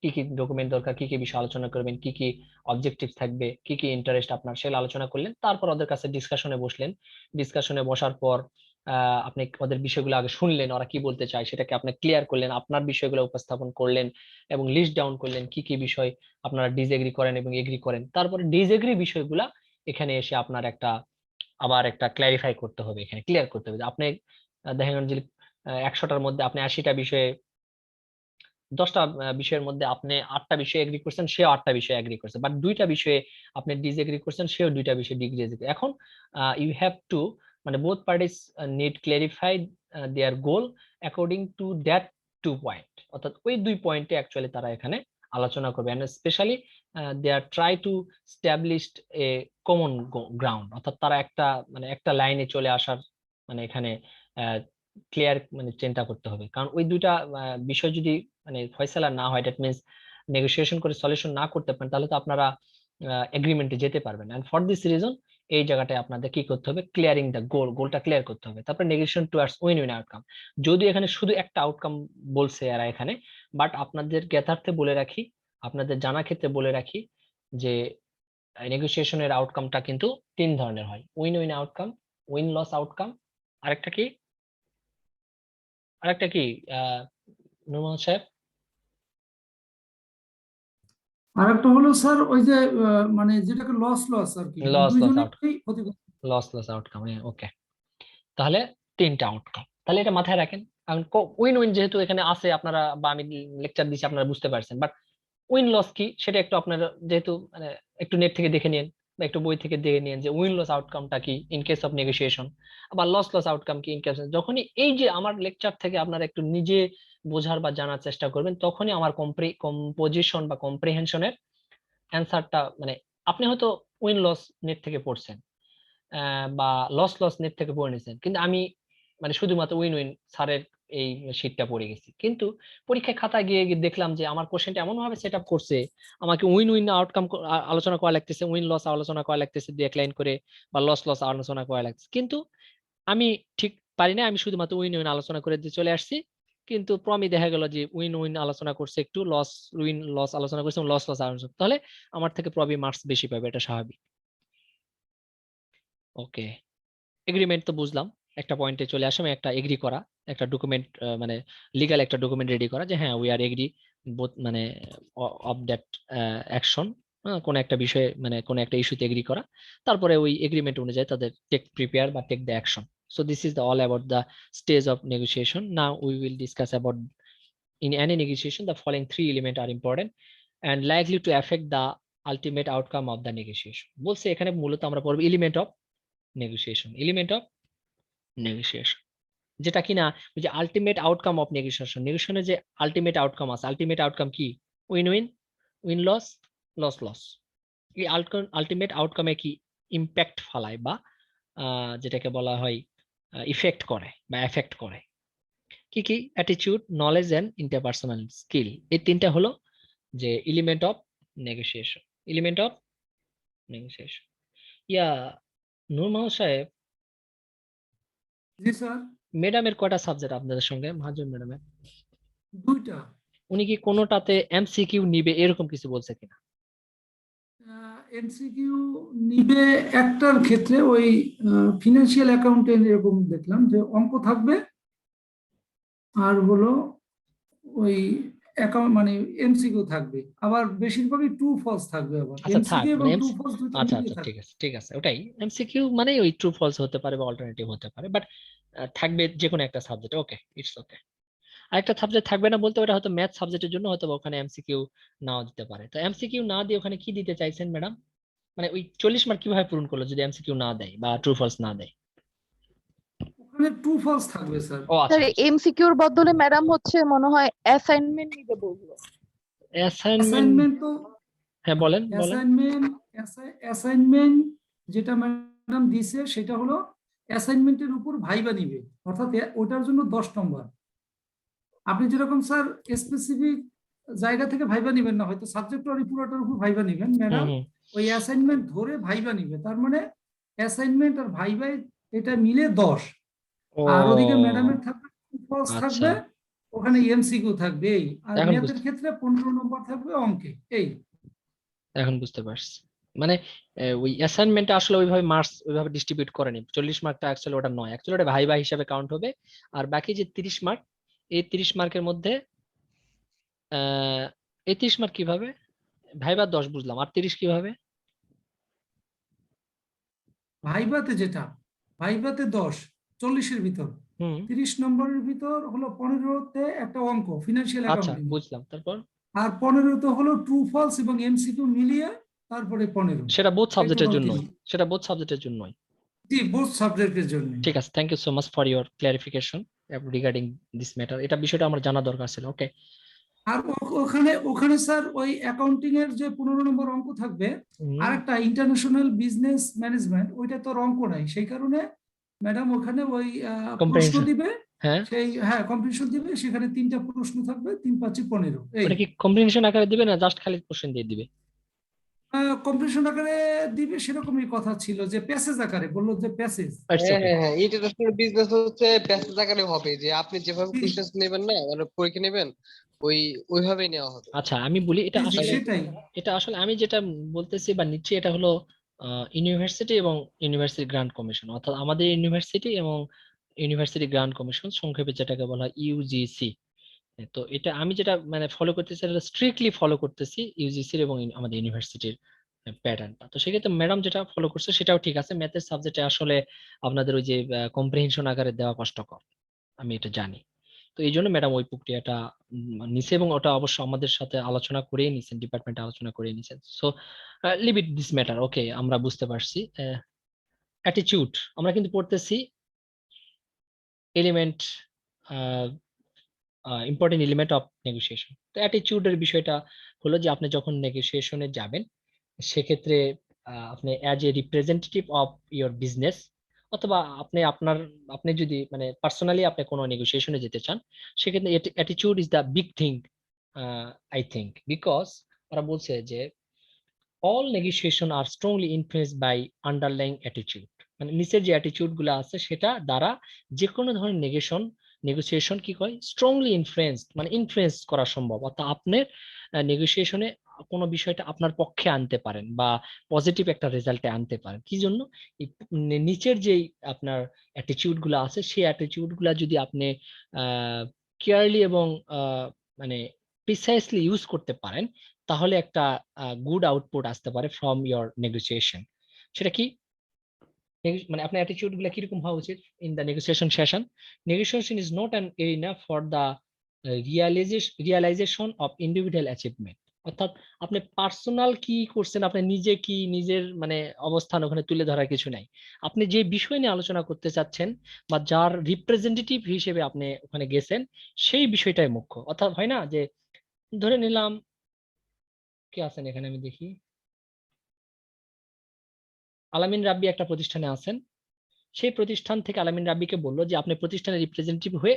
কি কি ডকুমেন্ট দরকার, কি কি বিষয় আলোচনা করবেন, কি কি অবজেক্টিভ থাকবে, কি কি ইন্টারেস্ট আপনার, সেগুলো আলোচনা করলেন। তারপর ওদের কাছে ডিসকাশনে বসলেন, ডিসকাশনে বসার পর আপনি ওদের বিষয়গুলো আগে শুনলেন, ওরা কি বলতে চায় সেটাকে আপনি ক্লিয়ার করলেন, আপনার বিষয়গুলো উপস্থাপন করলেন এবং লিস্ট ডাউন করলেন কি কি বিষয় আপনারা ডিসএগ্রি করেন এবং এগ্রি করেন। তারপরে ডিসএগ্রি বিষয়গুলা এখানে এসে আপনার একটা আবার একটা ক্ল্যারিফাই করতে হবে, এখানে ক্লিয়ার করতে হবে। আপনি দেখেন যে 100টার মধ্যে আপনি 80টা বিষয়ে 10টা বিষয়ের মধ্যে আপনি 8টা বিষয়ে এগ্রি করছেন, সেও 8টা বিষয়ে এগ্রি করছে, বাট 2টা বিষয়ে আপনি ডিসএগ্রি করছেন, সেও 2টা বিষয়ে ডিসএগ্রি। এখন ইউ হ্যাভ টু মানে both parties need clarify their goal according to that 2 point, অর্থাৎ ওই 2 পয়েন্টে অ্যাকচুয়ালি তারা এখানে আলোচনা করবে, and specially they are try to establish a common ground, অর্থাৎ তারা একটা মানে একটা লাইনে চলে আসার মানে এখানে ক্লিয়ার মানে চিন্তা করতে হবে। কারণ ওই 2টা বিষয় যদি মানে ফয়সালা না হয়, দ্যাট মিন্স নেগোসিয়েশন করে সলিউশন না করতে পারেন, তাহলে তো আপনারা এগ্রিমেন্টে যেতে পারবেন। এন্ড ফর দিস রিজন এই জায়গাটায় আপনাদের কি করতে হবে, ক্লিয়ারিং দ্য গোলটা ক্লিয়ার করতে হবে। তারপর negotiation towards win win outcome, যদি এখানে শুধু একটা আউটকাম বলছে এরা এখানে, বাট আপনাদের জ্ঞাতার্থে বলে রাখি, আপনাদের জানা ক্ষেত্রে বলে রাখি যে নেগোসিয়েশনের আউটকামটা কিন্তু 3 ধরনের হয়, win win outcome, win loss outcome, আরেকটা কি আরেকটা কি নূর মোহাম্মদ সাহেব? আর একটা হলো স্যার ওই যে মানে যেটাকে লস লস আর কি, মানে লস লস আউটকাম, দুইজনেই ক্ষতিগ্রস্ত। লস আউটকাম, ওকে। তাহলে 3টা আউটকাম, তাহলে এটা মাথায় রাখেন। কারণ উইন উইন যেহেতু এখানে আছে, আপনারা বা আমি লেকচার দিচ্ছি আপনারা বুঝতে পারছেন, বাট উইন লস কি সেটা একটু আপনারা যেহেতু মানে একটু নেট থেকে দেখে নিন, বা একটু বই থেকে দেখে নিন যে উইন লস আউটকামটা কি ইন কেস অফ নেগোসিয়েশন, আবার লস লস আউটকাম কি ইন কেস। যখনই এই যে আমার লেকচার থেকে আপনারা একটু নিজে বোঝার বা জানার চেষ্টা করবেন, তখনই আমার কম্পোজিশন বা কম্প্রিহেনশনের অ্যান্সারটা মানে আপনি হয়তো উইন লস নেট থেকে পড়ছেন বা লস লস নেট থেকে পড়ে নিয়েছেন, কিন্তু আমি মানে শুধুমাত্র উইন উইন স্যারের এই শীটটা পড়ে গেছি, কিন্তু পরীক্ষায় খাতায় গিয়ে গিয়ে দেখলাম যে আমার কোশ্চেনটা এমন ভাবে সেট আপ করছে, আমাকে উইন উইন আউটকাম আলোচনা করা লাগতেছে, উইন লস আলোচনা করা লাগতেছে দুই এক লাইন করে, বা লস লস আলোচনা করা লাগতেছে, কিন্তু আমি ঠিক পারি না, আমি শুধুমাত্র উইন উইন আলোচনা করে দিয়ে চলে আসছি। কিন্তু প্রমি দেখা গেল যে উইন উইন আলোচনা করছে একটু, লস উইন লস আলোচনা করছে, লস লস আলোচনা, তাহলে আমার থেকে প্রবি মার্কস বেশি পাবে, এটা স্বাভাবিক। ওকে, এগ্রিমেন্ট তো বুঝলাম, একটা পয়েন্টে চলে আসলাম, একটা এগ্রি করা, একটা ডকুমেন্ট মানে লিগ্যাল একটা ডকুমেন্ট রেডি করা যে হ্যাঁ উই আর এগ্রি বোথ মানে অফ দ্যাট অ্যাকশন, কোন একটা বিষয়ে মানে কোন একটা ইস্যুতে এগ্রি করা, তারপরে ওই এগ্রিমেন্ট অনুযায়ী তাদের টেক প্রিপেয়ার বা take the action. So this is the all about the stage of negotiation. Now we will discuss about in any negotiation the following three elements are important and likely to affect the ultimate outcome of the negotiation। বলছে এখানে মূলত আমরা পড়ব element of negotiation, element of negotiation, যেটা কিনা ওই যে ultimate outcome of negotiation, নেগোসিয়েশনের যে আলটিমেট আউটকাম আছে, আলটিমেট আউটকাম কি win win, win loss, loss loss, এই আলটিমেট আউটকামে কি ইম্প্যাক্ট ফলায় বা যেটাকে বলা হয় ইফেক্ট করে বা এফেক্ট করে, কি কি attitude, knowledge and interpersonal skill, এই তিনটা হলো যে element of negotiation, element of negotiation. ইয়া নূর মোহাম্মদ সাহেব, জি স্যার। ম্যাডামের কয়টা সাবজেক্ট আপনাদের সঙ্গে, মহাজন ম্যাডামের? দুইটা। উনি কি কোনোটাতে এমসিকিউ নিবে এরকম কিছু বলছে কিনা? এমসিকিউ নিবে একটার ক্ষেত্রে, ওই ফিনান্সিয়াল অ্যাকাউন্টেন্ট এরকম দেখলাম যে অঙ্ক থাকবে, আর হলো ওই অ্যাকাউন্ট মানে এমসিকিউ থাকবে, আবার বেশিরভাগই ট্রু ফলস থাকবে, আবার আচ্ছা থাক, এমসিকিউ এবং মানে ট্রু ফলস দুইটা আচ্ছা মিলিয়ে আচ্ছা থাকবে। ঠিক আছে ঠিক আছে, ওটাই এমসিকিউ মানে ওই ট্রু ফলস হতে পারে বা অল্টারনেটিভ হতে পারে, বাট থাকবে যে কোনো একটা সাবজেক্ট। Okay, it's okay. আরেকটা সাবজেক্ট থাকবে না বলতে ওটা হয়তো ম্যাথ সাবজেক্টের জন্য হয়তো বা ওখানে এমসিকিউ নাও দিতে পারে। তো এমসিকিউ না দিয়ে ওখানে কি দিতে চাইছেন ম্যাডাম? মানে ওই 40 মার্ক কিভাবে পূরণ করলো যদি এমসিকিউ না দেয় বা ট্রু ফলস না দেয়? ওখানে ট্রু ফলস থাকবে স্যার। ও আচ্ছা স্যার আচ্ছা, এমসিকিউর বদলে ম্যাডাম হচ্ছে মনে হয় অ্যাসাইনমেন্ট নিতে বললো। অ্যাসাইনমেন্ট। অ্যাসাইনমেন্ট তো হ্যাঁ বলেন বলেন। অ্যাসাইনমেন্ট অ্যাসাইনমেন্ট যেটা ম্যাডাম দিছে সেটা হলো অ্যাসাইনমেন্টের উপর ভাইবা নিবে, অর্থাৎ ওটার জন্য 10 নম্বর। আপনি যেরকম স্যার স্পেসিফিক জায়গা থেকে ভাইবা নিবেন না, হয়তো সাবজেক্ট আর পুরোটার উপর ভাইবা নিবেন, হুম ম্যাডাম হুম। ওই অ্যাসাইনমেন্ট ধরে ভাইবা নিবে, তার মানে অ্যাসাইনমেন্ট আর ভাইবাই এটা মিলে 10। আর ওদিকে ও ম্যাডামের থাকবে ফলস আচ্ছা, থাকবে, ওখানে এমসিকিউ থাকবে এই, আর এখন ম্যাথের বুঝতে ক্ষেত্রে 15 নম্বর থাকবে অঙ্কে এই। এখন বুঝতে পারছি। মানে ওই অ্যাসাইনমেন্টটা আসলে ওইভাবে মার্কস ওইভাবে ডিস্ট্রিবিউট করেনি, 40 মার্কটা অ্যাকচুয়ালি ওটা নয়, অ্যাকচুয়ালি ওটা ভাইবা হিসাবে কাউন্ট হবে। আর বাকি যে 30 মার্ক, এই 30 মার্কের মধ্যে এই 30 মার্ক কিভাবে, ভাইবা 10 বুঝলাম, আর 30 কিভাবে? ভাইভাতে যেটা, ভাইভাতে 10, 40-এর ভিতর, হুম 30 নম্বরের ভিতর হলো 15তে একটা অঙ্ক ফিনান্সিয়াল আচ্ছা অ্যাকাউন্টিং, বুঝলাম, তারপর আর 15তে হলো ট্রু ফলস এবং এমসিকিউ মিলিয়ে, তারপরে 15। সেটা বোথ এই সাবজেক্টের টোটাল জন্যই, 30। সেটা বোথ সাবজেক্টের জন্যই। জি, বোথ সাবজেক্টের জন্য। ঠিক আছে, thank you so much for your clarification regarding this matter, এটা বিষয়টা আমার জানা দরকার ছিল। ওকে। আর ওখানে ওখানে স্যার ওই অ্যাকাউন্টিং এর যে 15 নম্বর অঙ্ক থাকবে, আর একটা ইন্টারন্যাশনাল বিজনেস ম্যানেজমেন্ট, ওইটা তোর অঙ্ক নাই, সেই কারণে ম্যাডাম ওখানে ওই প্রশ্ন কম্প্রিহেনশন। দিবে, হ্যাঁ, সেই হ্যাঁ কম্পিটিশন দিবে, সেখানে 3টা প্রশ্ন থাকবে, 3 × 5 = 15 এই। ওটা কি কম্প্রিহেনশন আকারে দিবে না জাস্ট খালি কোশ্চেন দিয়ে দিবে? কম্পিটিশন আকারে দিবে, সেরকমই কথা ছিল, যে প্যাসেজ আকারে বললো, যে প্যাসেজ। ইটস হ্যাঁ ওকে। হ্যাঁ হ্যাঁ, ইন্টারন্যাশনাল বিজনেস হচ্ছে প্যাসেজ আকারে হবে, যে আপনি যেভাবে কোশ্চেন নেবেন না মানে পরীক্ষা নেবেন, ওই ওইভাবেই নেওয়া হবে। আচ্ছা আমি বলি, এটা জি জি, আসলে সেটাই। এটা আসলে আমি যেটা বলতেছি বা নিচ্ছি এটা হলো ইউনিভার্সিটি এবং ইউনিভার্সিটি গ্রান্ট কমিশন, অর্থাৎ আমাদের ইউনিভার্সিটি এবং ইউনিভার্সিটি গ্রান্ট কমিশন, সংক্ষেপে যেটাকে বলা হয় ইউজিসি। তো এটা আমি যেটা মানে ফলো করতেছি, এটা স্ট্রিক্টলি ফলো করতেছি ইউজিসির এবং আমাদের ইউনিভার্সিটির প্যাটার্নটা। তো সেক্ষেত্রে ম্যাডাম যেটা ফলো করছে সেটাও ঠিক আছে, ম্যাথের সাবজেক্টে আসলে আপনাদের ওই যে কম্প্রিহেনশন আকারে দেওয়া কষ্টকর, আমি এটা জানি। তো এই জন্য ম্যাডাম ওই প্রক্রিয়াটা নিছে এবং ওটা অবশ্য আমাদের সাথে আলোচনা করেই নিছেন, ডিপার্টমেন্টে আলোচনা করে নিছেন। So leave it this matter, okay, আমরা বুঝতে পারছি। অ্যাটিটিউড আমরা কিন্তু পড়তেছি element, important element of negotiation. তো অ্যাটিটিউডের বিষয়টা হলো যে আপনি যখন নেগোসিয়েশনে যাবেন সেক্ষেত্রে আপনি as a representative of your business, অথবা আপনি যদি মানে পার্সোনালি আপনি কোনো নেগোসিয়েশনে যেতে চান, সেক্ষেত্রে attitude is the big thing, I think, because ওরা বলছে যে all negotiation are strongly influenced by underlying attitude, মানে নিচের যে অ্যাটিটিউড গুলো আছে সেটা দ্বারা যে কোনো ধরনের নেগোসিয়েশন কি হয়, স্ট্রংলি ইনফ্লুয়েন্সড, মানে ইনফ্লুয়েন্স করা সম্ভব, অর্থাৎ আপনার নেগোসিয়েশনে কোনো বিষয়টা আপনার পক্ষে আনতে পারেন বা পজিটিভ একটা রেজাল্টে আনতে পারেন। কি জন্য? এই নিচের যেই আপনার অ্যাটিটিউড গুলো আছে সেই অ্যাটিটিউড গুলা যদি আপনি কেয়ারলি এবং মানে প্রিসাইসলি ইউজ করতে পারেন, তাহলে একটা গুড আউটপুট আসতে পারে ফ্রম ইওর নেগোসিয়েশন। সেটা কি? মানে আপনার অ্যাটিটিউড গুলো কিরকম হওয়া উচিত in the negotiation session? Negotiation is not an arena for the realisation of individual achievement, অর্থাৎ আপনি পার্সোনাল কি করছেন, আপনি নিজে কি নিজের মানে অবস্থান ওখানে তুলে ধরার কিছু নাই। আপনি যে বিষয় নিয়ে আলোচনা করতে চাচ্ছেন বা যার রিপ্রেজেন্টেটিভ হিসেবে আপনি ওখানে গেছেন, সেই বিষয়টাই মুখ্য। অর্থাৎ হয় না যে ধরে নিলাম কে আছেন এখানে, আমি দেখি আলামিন রাব্বি একটা প্রতিষ্ঠানে আছেন, সেই প্রতিষ্ঠান থেকে আলামিন রাব্বিকে বললো যে আপনি প্রতিষ্ঠানের রিপ্রেজেন্টেটিভ হয়ে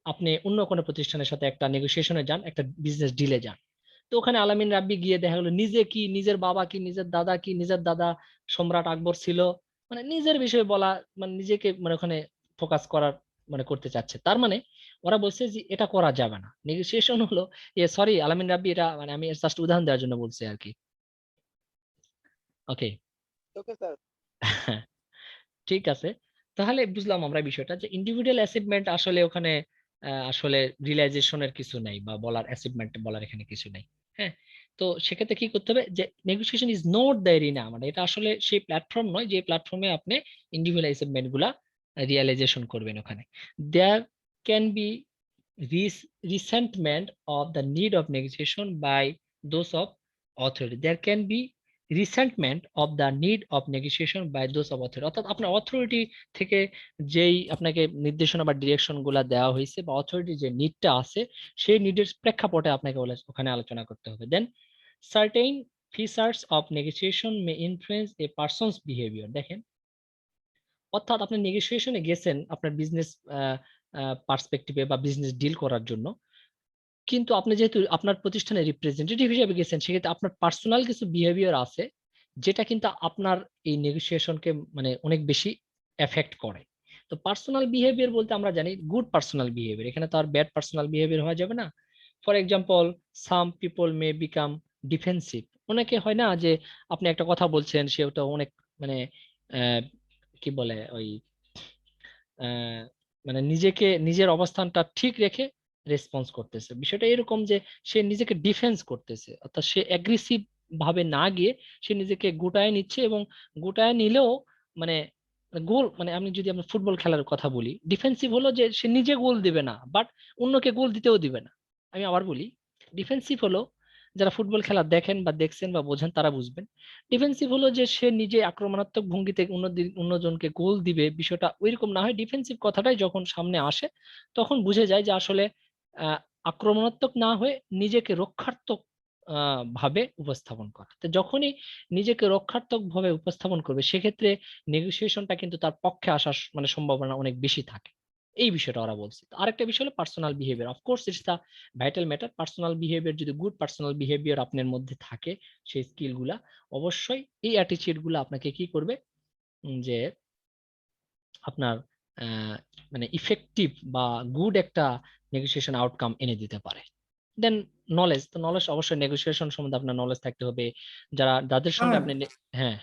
আপনি অন্য কোনো প্রতিষ্ঠানের সাথে একটা নেগোসিয়েশনে যান, একটা বিজনেস ডিলে যান। তো ওখানে আলামিন রাব্বি গিয়ে দেখা গেলো নিজে কি, নিজের বাবা কি, নিজের দাদা কি, নিজের দাদা সম্রাট আকবর ছিল, মানে নিজের বিষয়ে বলা, মানে নিজেকে মানে ওখানে ফোকাস করার মানে করতে চাচ্ছে। তার মানে ওরা বলছে যে এটা করা যাবে না। নেগোসিয়েশন হলো সরি আলামিন রাব্বি, এটা মানে আমি জাস্ট উদাহরণ দেওয়ার জন্য বলছি আর কি। ওকে, ওকে স্যার। ঠিক আছে। তাহলে বুঝলাম আমরা বিষয়টা যে ইন্ডিভিজুয়াল অ্যাচিভমেন্ট আসলে ওখানে আসলে রিয়েলাইজেশনের কিছু নাই, বা বলার অ্যাচিভমেন্ট বলার এখানে কিছু নাই। হ্যাঁ, তো সেক্ষেত্রে কি করতে হবে যে negotiation is not the arena, মানে এটা আসলে সেই প্ল্যাটফর্ম নয় যে প্ল্যাটফর্মে আপনি ইন্ডিভিজুয়াল অ্যাচিভমেন্ট গুলা রিয়েলাইজেশন করবেন। ওখানে there can be resentment of the need of negotiation by those of authority. There can be resentment of the need of negotiation by those of authority, অর্থাৎ আপনার অথরিটি থেকে যেই আপনাকে নির্দেশনা বা ডিরেকশন গুলা দেওয়া হয়েছে বা অথরিটি যে নিডটা আছে সেই নিডের প্রেক্ষাপটে আপনাকে ওখানে আলোচনা করতে হবে। Then certain features of negotiation may influence a person's behaviour. দেখেন, অর্থাৎ আপনি নেগোসিয়েশনে গেছেন আপনার বিজনেস পার্সপেক্টিভে বা বিজনেস ডিল করার জন্য, কিন্তু আপনি যেহেতু আপনার প্রতিষ্ঠানের রিপ্রেজেন্টেটিভ হিসেবে গেছেন, সেক্ষেত্রে আপনার পার্সোনাল কিছু বিহেভিয়ার আছে যেটা কিন্তু আপনার এই নেগোসিয়েশনকে মানে অনেক বেশি এফেক্ট করে। তো পার্সোনাল বিহেভিয়ার বলতে আমরা জানি গুড পার্সোনাল বিহেভিয়ার, এখানে তো আর ব্যাড পার্সোনাল বিহেভিয়ার হওয়া যাবে না। For example, some people May become defensive. অনেকে হয় না যে আপনি একটা কথা বলছেন, সে ওটা অনেক মানে কি বলে ওই আহ, মানে নিজের অবস্থানটা ঠিক রেখে রেসপন্স করতেছে। বিষয়টা এরকম যে সে নিজেকে ডিফেন্স করতেছে, অর্থাৎ সে অ্যাগ্রেসিভ ভাবে না গিয়ে সে নিজেকে গোটায় নিচ্ছে, এবং গোটায় নিলেও মানে গোল, মানে আমি যদি আমি ফুটবল খেলার কথা বলি, ডিফেন্সিভ হলো যে সে নিজে গোল দিবে না, বাট অন্যকে গোল দিতেও দিবে না। আমি আবার বলি, ডিফেন্সিভ হলো, যারা ফুটবল খেলা দেখেন বা দেখছেন বা বোঝেন তারা বুঝবেন, ডিফেন্সিভ হলো যে সে নিজে আক্রমণাত্মক ভঙ্গিতে অন্যজনকে গোল দিবে, বিষয়টা ওইরকম না হয়। ডিফেন্সিভ কথাটাই যখন সামনে আসে তখন বুঝে যায় যে আসলে আহ, আক্রমণাত্মক না হয়ে নিজেকে রক্ষাত্মক ভাবে উপস্থাপন করা। তো যখনই নিজেকে রক্ষাত্মক ভাবে উপস্থাপন করবে সেক্ষেত্রে নেগোসিয়েশনটা কিন্তু তার পক্ষে আসার মানে সম্ভাবনা অনেক বেশি থাকে। এই বিষয়টা ওরা বলছে। আরেকটা বিষয় হলো personal behaviour. Of course it's the vital matter. Personal behaviour যদি গুড পার্সোনাল বিহেভিয়ার আপনার মধ্যে থাকে, সেই স্কিল গুলা অবশ্যই এই অ্যাটিটিউড গুলো আপনাকে কি করবে যে আপনার মানে ইফেক্টিভ বা গুড একটা নেগোসিয়েশন আউটকাম এনে দিতে পারে। দেন নলেজ, তো নলেজ অবশ্যই নেগোসিয়েশন সম্বন্ধে আপনার নলেজ থাকতে হবে। যাদের সঙ্গে আপনি হ্যাঁ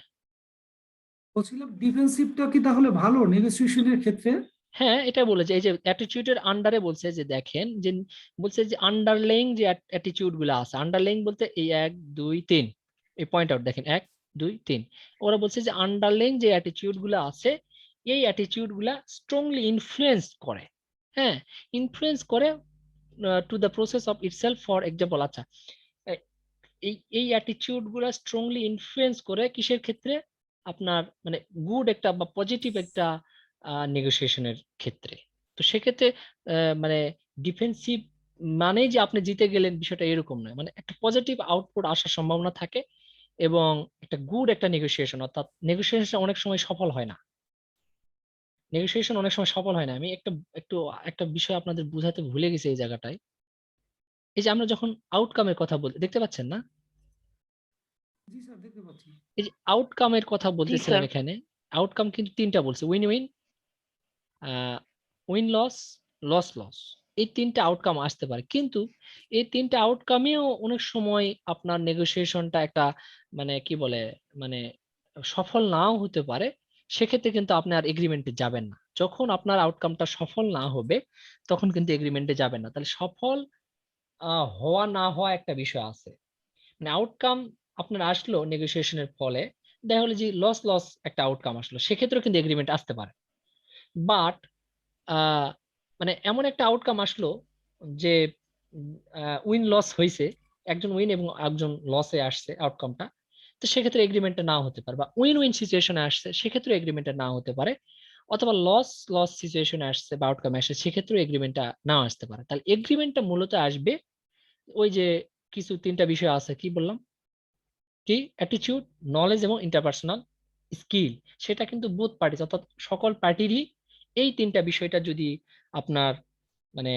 বলছিলাম ডিফেন্সিভটা কি তাহলে ভালো নেগোসিয়েশনের ক্ষেত্রে? হ্যাঁ, এটা বলেছে এই যে অ্যাটিটিউডের আন্ডারে বলছে যে দেখেন যে বলছে যে আন্ডারলাইং যে অ্যাটিটিউড গুলো আছে, আন্ডারলাইং বলতে এই 1 2 3 এই পয়েন্ট আউট দেখেন 1 2 3, ওরা বলছে যে আন্ডারলাইং যে অ্যাটিটিউড গুলো আছে এই অ্যাটিটিউড গুলা স্ট্রংলি ইনফ্লুয়েন্স করে হ্যাঁ, ইনফ্লুয়েন্স করে to the process of itself. For example, আচ্ছা, এই অ্যাটিটিউড গুলা স্ট্রংলি ইনফ্লুয়েন্স করে কিসের ক্ষেত্রে? আপনার মানে গুড একটা বা পজিটিভ একটা নেগোসিয়েশনের ক্ষেত্রে। তো সেক্ষেত্রে মানে ডিফেন্সিভ মানে যে আপনি জিতে গেলেন বিষয়টা এরকম নয়, মানে একটা পজিটিভ আউটপুট আসার সম্ভাবনা থাকে এবং একটা গুড একটা নেগোসিয়েশন, অর্থাৎ নেগোসিয়েশন অনেক সময় সফল হয় না। নেগোসিয়েশন অনেক সময় সফল হয় না। আমি একটা বিষয় আপনাদের বুঝাতে ভুলে গেছি এই জায়গাটায়। এই যে আমরা যখন আউটকামের কথা বলতে, দেখতে পাচ্ছেন না? জি স্যার, দেখতে পাচ্ছি। এই যে আউটকামের কথা বলতেছিলাম, স্যার। এখানে আউটকাম কিন্তু তিনটা বলছে: win win, win loss, loss loss. এই তিনটা আউটকাম আসতে পারে, কিন্তু এই তিনটা আউটকামেও অনেক সময় আপনার নেগোসিয়েশনটা একটা মানে কি বলে, মানে সফল নাও হতে পারে। সেক্ষেত্রে কিন্তু আপনি আর এগ্রিমেন্টে যাবেন না। যখন আপনার আউটকামটা সফল না হবে তখন কিন্তু এগ্রিমেন্টে যাবেন না। তাহলে সফল হওয়া না হওয়া একটা বিষয় আছে। মানে আউটকাম আপনার আসলো নেগোসিয়েশনের ফলে, দেখা হলো যে লস লস একটা আউটকাম আসলো, সেক্ষেত্রেও কিন্তু এগ্রিমেন্ট আসতে পারে। বাট মানে এমন একটা আউটকাম আসলো যে উইন লস হয়েছে, একজন উইন এবং একজন লসে আসছে আউটকামটা, তো সেক্ষেত্রে এগ্রিমেন্টটা নাও হতে পারে। বা উইন উইন সিচুয়েশনে আসছে, সেক্ষেত্রে এগ্রিমেন্টটা নাও হতে পারে। অথবা লস লস সিচুয়েশনে আসছে বা আউটকাম আসছে, সেক্ষেত্রে এগ্রিমেন্টটা নাও আসতে পারে। তাহলে এগ্রিমেন্টটা মূলত আসবে ওই যে কিছু তিনটা বিষয় আছে, কি বললাম, কি অ্যাটিটিউড, নলেজ এবং ইন্টারপার্সোনাল স্কিল। সেটা কিন্তু বোথ পার্টিস, অর্থাৎ সকল পার্টিরই এই তিনটা বিষয়টা যদি আপনার মানে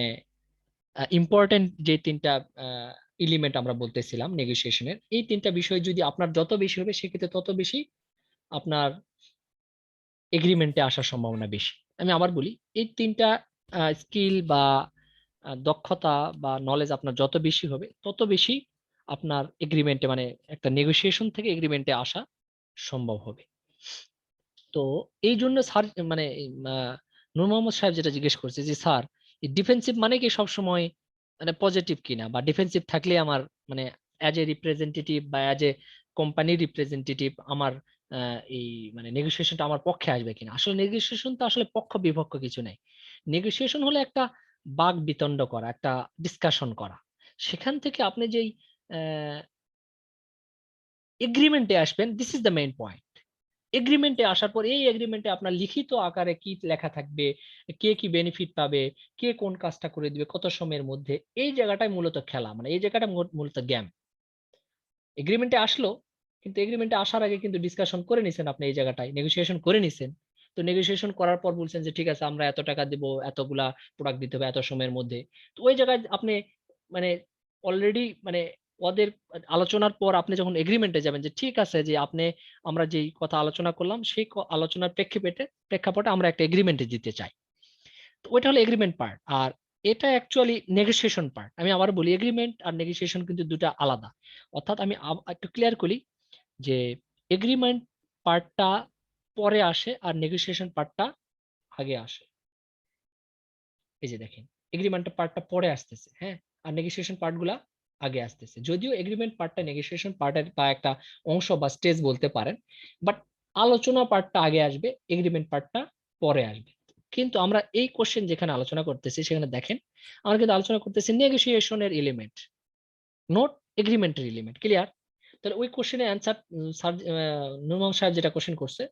ইম্পর্টেন্ট যে তিনটা এলিমেন্ট আমরা বলতেছিলাম নেগোসিয়েশনের, এই তিনটা বিষয় যদি আপনার যত বেশি হবে সেক্ষেত্রে তত বেশি আপনার এগ্রিমেন্টে আসার সম্ভাবনা বেশি। আমি আবার বলি, এই তিনটা স্কিল বা দক্ষতা বা নলেজ আপনার যত বেশি হবে তত বেশি আপনার এগ্রিমেন্টে মানে একটা নেগোসিয়েশন থেকে এগ্রিমেন্টে আসা সম্ভব হবে। তো এই জন্য স্যার মানে নূর মোহাম্মদ সাহেব যেটা জিজ্ঞেস করছে যে স্যার, ডিফেন্সিভ মানে কি সবসময় মানে পজিটিভ কিনা, বা ডিফেন্সিভ থাকলে আমার মানে অ্যাজ এ রিপ্রেজেন্টেটিভ বা অ্যাজ এ কোম্পানির রিপ্রেজেন্টেটিভ আমার এই মানে নেগোসিয়েশনটা আমার পক্ষে আসবে কিনা। আসলে নেগোসিয়েশন তো আসলে পক্ষ বিপক্ষ কিছু নেই। নেগোসিয়েশন হলো একটা বাক বিতণ্ড করা, একটা ডিসকাশন করা। সেখান থেকে আপনি যেই এগ্রিমেন্টে আসবেন, this is the main point. এগ্রিমেন্টে আসার পর এই এগ্রিমেন্টে আপনার লিখিত আকারে কি লেখা থাকবে, কে কি বেনিফিট পাবে, কে কোন কাজটা করে দিবে কত সময়ের মধ্যে, এই জায়গাটাই মূলত খেলা, মানে এই জায়গাটা মূলত গেম। এগ্রিমেন্টে আসলো, কিন্তু এগ্রিমেন্টে আসার আগে কিন্তু ডিসকাশন করে নিছেন, আপনি এই জায়গাটায় নেগোসিয়েশন করে নিছেন। তো নেগোসিয়েশন করার পর বলছেন যে ঠিক আছে আমরা এত টাকা দিব, এতগুলা প্রোডাক্ট দিতে হবে এত সময়ের মধ্যে। তো ওই জায়গায় আপনি মানে অলরেডি মানে ওদের আলোচনার পর আপনি যখন এগ্রিমেন্টে যাবেন যে ঠিক আছে যে আপনি আমরা যেই কথা আলোচনা করলাম সেই আলোচনার প্রেক্ষাপটে আমরা একটা এগ্রিমেন্টে যেতে চাই। তো ওইটা হলো এগ্রিমেন্ট পার্ট। আর এটা অ্যাকচুয়ালি নেগোসিয়েশন পার্ট। আমি আবার বলি, এগ্রিমেন্ট আর নেগোসিয়েশন কিন্তু দুটো আলাদা। অর্থাৎ আমি একটু ক্লিয়ার করি যে এগ্রিমেন্ট পার্টটা পরে আসে আর নেগোসিয়েশন পার্টটা আগে আসে। এই যে দেখেন, এগ্রিমেন্ট পার্টটা পরে আসতেছে, হ্যাঁ, আর নেগোসিয়েশন পার্ট গুলা আগে আসতেছে। যদিও এগ্রিমেন্ট পার্টটা নেগোসিয়েশন পার্টের বা একটা অংশ বা স্টেজ বলতে পারেন, বাট আলোচনা পার্টটা আগে আসবে, এগ্রিমেন্ট পার্টটা পরে আসবে। কিন্তু আমরা এই কোশ্চেন যেখানে আলোচনা করতেছি সেখানে দেখেন আমরা কিন্তু আলোচনা করতেছি নেগোসিয়েশনের এলিমেন্ট, নোট এগ্রিমেন্টের এলিমেন্ট। ক্লিয়ার? তাহলে ওই কোশ্চেনের অ্যান্সার স্যার নূর মোহাম্মদ সাহেব যেটা কোশ্চেন করছে,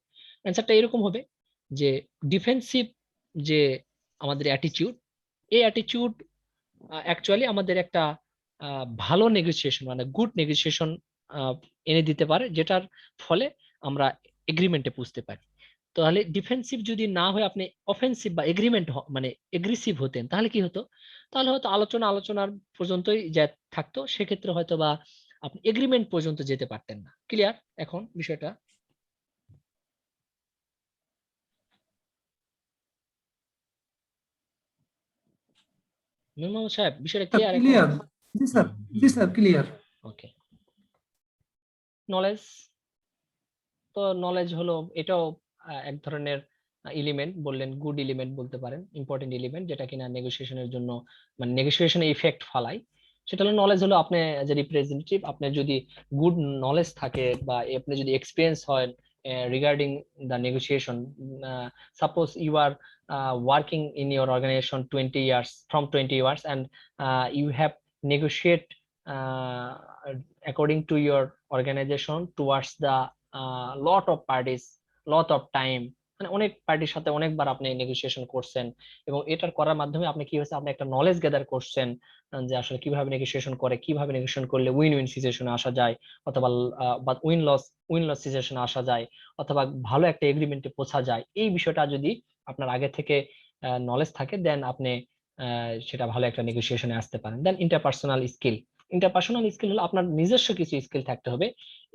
অ্যান্সারটা এরকম হবে যে ডিফেন্সিভ যে আমাদের অ্যাটিটিউড, এই অ্যাটিটিউড অ্যাকচুয়ালি আমাদের একটা ভালো নেগোসিয়েশন মানে গুড নেগোসিয়েশন এনে দিতে পারে, যেটার ফলে আমরা এগ্রিমেন্টে পুষতে পারি। তাহলে ডিফেন্সিভ যদি না হয়ে আপনি অফেন্সিভ বা এগ্রিমেন্ট মানে এগ্রেসিভ হতেন, তাহলে কি হতো? তাহলে হয়তো আলোচনার পর্যন্তই যা থাকতো, সেক্ষেত্রে হয়তো বা আপনি এগ্রিমেন্ট পর্যন্ত যেতে পারতেন না। ক্লিয়ার এখন বিষয়টা? নূর মোহাম্মদ সাহেব, বিষয়টা ক্লিয়ার এখন? ক্লিয়ার। জি স্যার, জি স্যার, ক্লিয়ার। ওকে। নলেজ, তো নলেজ হলো এটাও এক ধরনের এলিমেন্ট, বললেন গুড এলিমেন্ট বলতে পারেন, ইম্পর্টেন্ট এলিমেন্ট, যেটা কিনা নেগোসিয়েশনের জন্য মানে নেগোসিয়েশনে ইফেক্ট ফালায়। সেটা হলো নলেজ, হলো আপনি যে রিপ্রেজেন্টেটিভ, আপনার যদি গুড নলেজ থাকে বা আপনি যদি এক্সপিরিয়েন্স হয় regarding the negotiation. Suppose you are working in your organization 20 years, from 20 years, and you have negotiate according to your organization towards the lot of parties, lot of time, মানে অনেক পার্টির সাথে অনেকবার আপনি নেগোসিয়েশন করছেন, এবং এটার করার মাধ্যমে আপনি কি হয়েছে, আপনি একটা নলেজ গ্যাদার করছেন যে আসলে কিভাবে নেগোসিয়েশন করে, কিভাবে নেগোসিয়েশন করলে উইন উইন সিচুয়েশনে আসা যায়, অথবা বা উইন লস সিচুয়েশনে আসা যায়, অথবা ভালো একটা এগ্রিমেন্টে পৌঁছা যায়। এই বিষয়টা যদি আপনার আগে থেকে নলেজ থাকে, দেন আপনি সেটা ভালো একটা নেগোসিয়েশনে আসতে পারেন। দেন ইন্টারপার্সোনাল স্কিল। ইন্টারপার্সোনাল স্কিল হলো আপনার নিজস্ব কিছু স্কিল থাকতে হবে।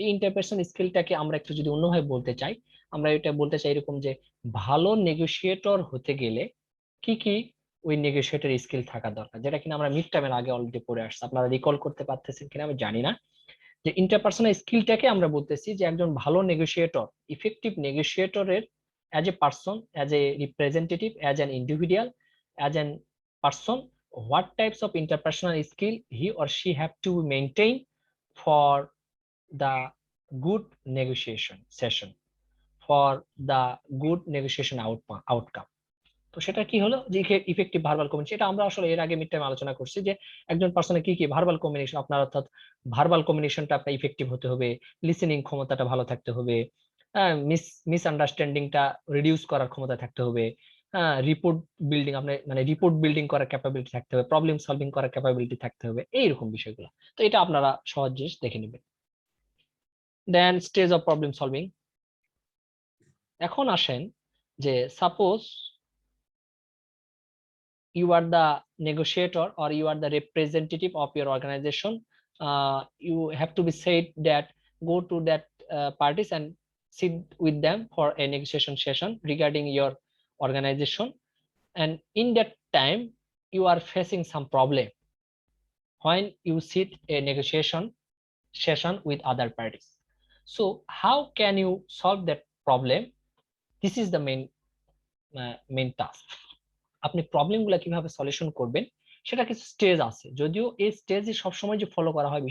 এই ইন্টারপার্সোনাল স্কিলটাকে আমরা একটু যদি অন্যভাবে বলতে চাই, আমরা এটা বলতে চাই এরকম যে ভালো নেগোসিয়েটর হতে গেলে কি কি ওই নেগোসিয়েটর স্কিল থাকা দরকার, যেটা কিনা আমরা মিড টার্মের আগে অলরেডি পড়ে আসছি। আপনারা রিকল করতে পারতেছেন কিনা আমি জানি না। যে ইন্টারপার্সোনাল স্কিলটাকে আমরা বলতেছি যে একজন ভালো নেগোসিয়েটর, ইফেক্টিভ নেগোসিয়েটরের as a person, as a representative, as an individual, as an person, what types of interpersonal skill he or she have to maintain for the good negotiation session, for the good negotiation outcome. তো সেটা কি হলো যে effective verbal communication. এটা আমরা আসলে এর আগে মিড টাইম আলোচনা করছি যে একজন পার্সনের কি কি ভার্বাল কমিউনিকেশন আপনার, অর্থাৎ ভার্বাল কমিউনিকেশনটা আপনার ইফেক্টিভ হতে হবে, লিসেনিং ক্ষমতাটা ভালো থাকতে হবে, মিসআন্ডারস্ট্যান্ডিংটা রিডিউস করার ক্ষমতা থাকতে হবে, রিপোর্ট বিল্ডিং, আপনার মানে রিপোর্ট বিল্ডিং করার ক্যাপাবিলিটি থাকতে হবে, প্রবলেম সলভিং করার ক্যাপাবিলিটি থাকতে হবে, এইরকম বিষয়গুলো। তো এটা আপনারা সহজ জিনিস দেখে নেবেন। দেন স্টেজ অফ প্রবলেম সলভিং। এখন আসেন যে suppose you are the negotiator or you are the representative of your organization, you have to be said that go to that parties and sit with them for a negotiation session regarding your organization, and in that time you are facing some problem when you sit a negotiation session with other parties. So how can you solve that problem? This is the main task. আপনি problem গুলা কিভাবে solution করবেন সেটা কিছু stage আছে, যদিও এই স্টেজে সবসময় যে ফলো করা হয়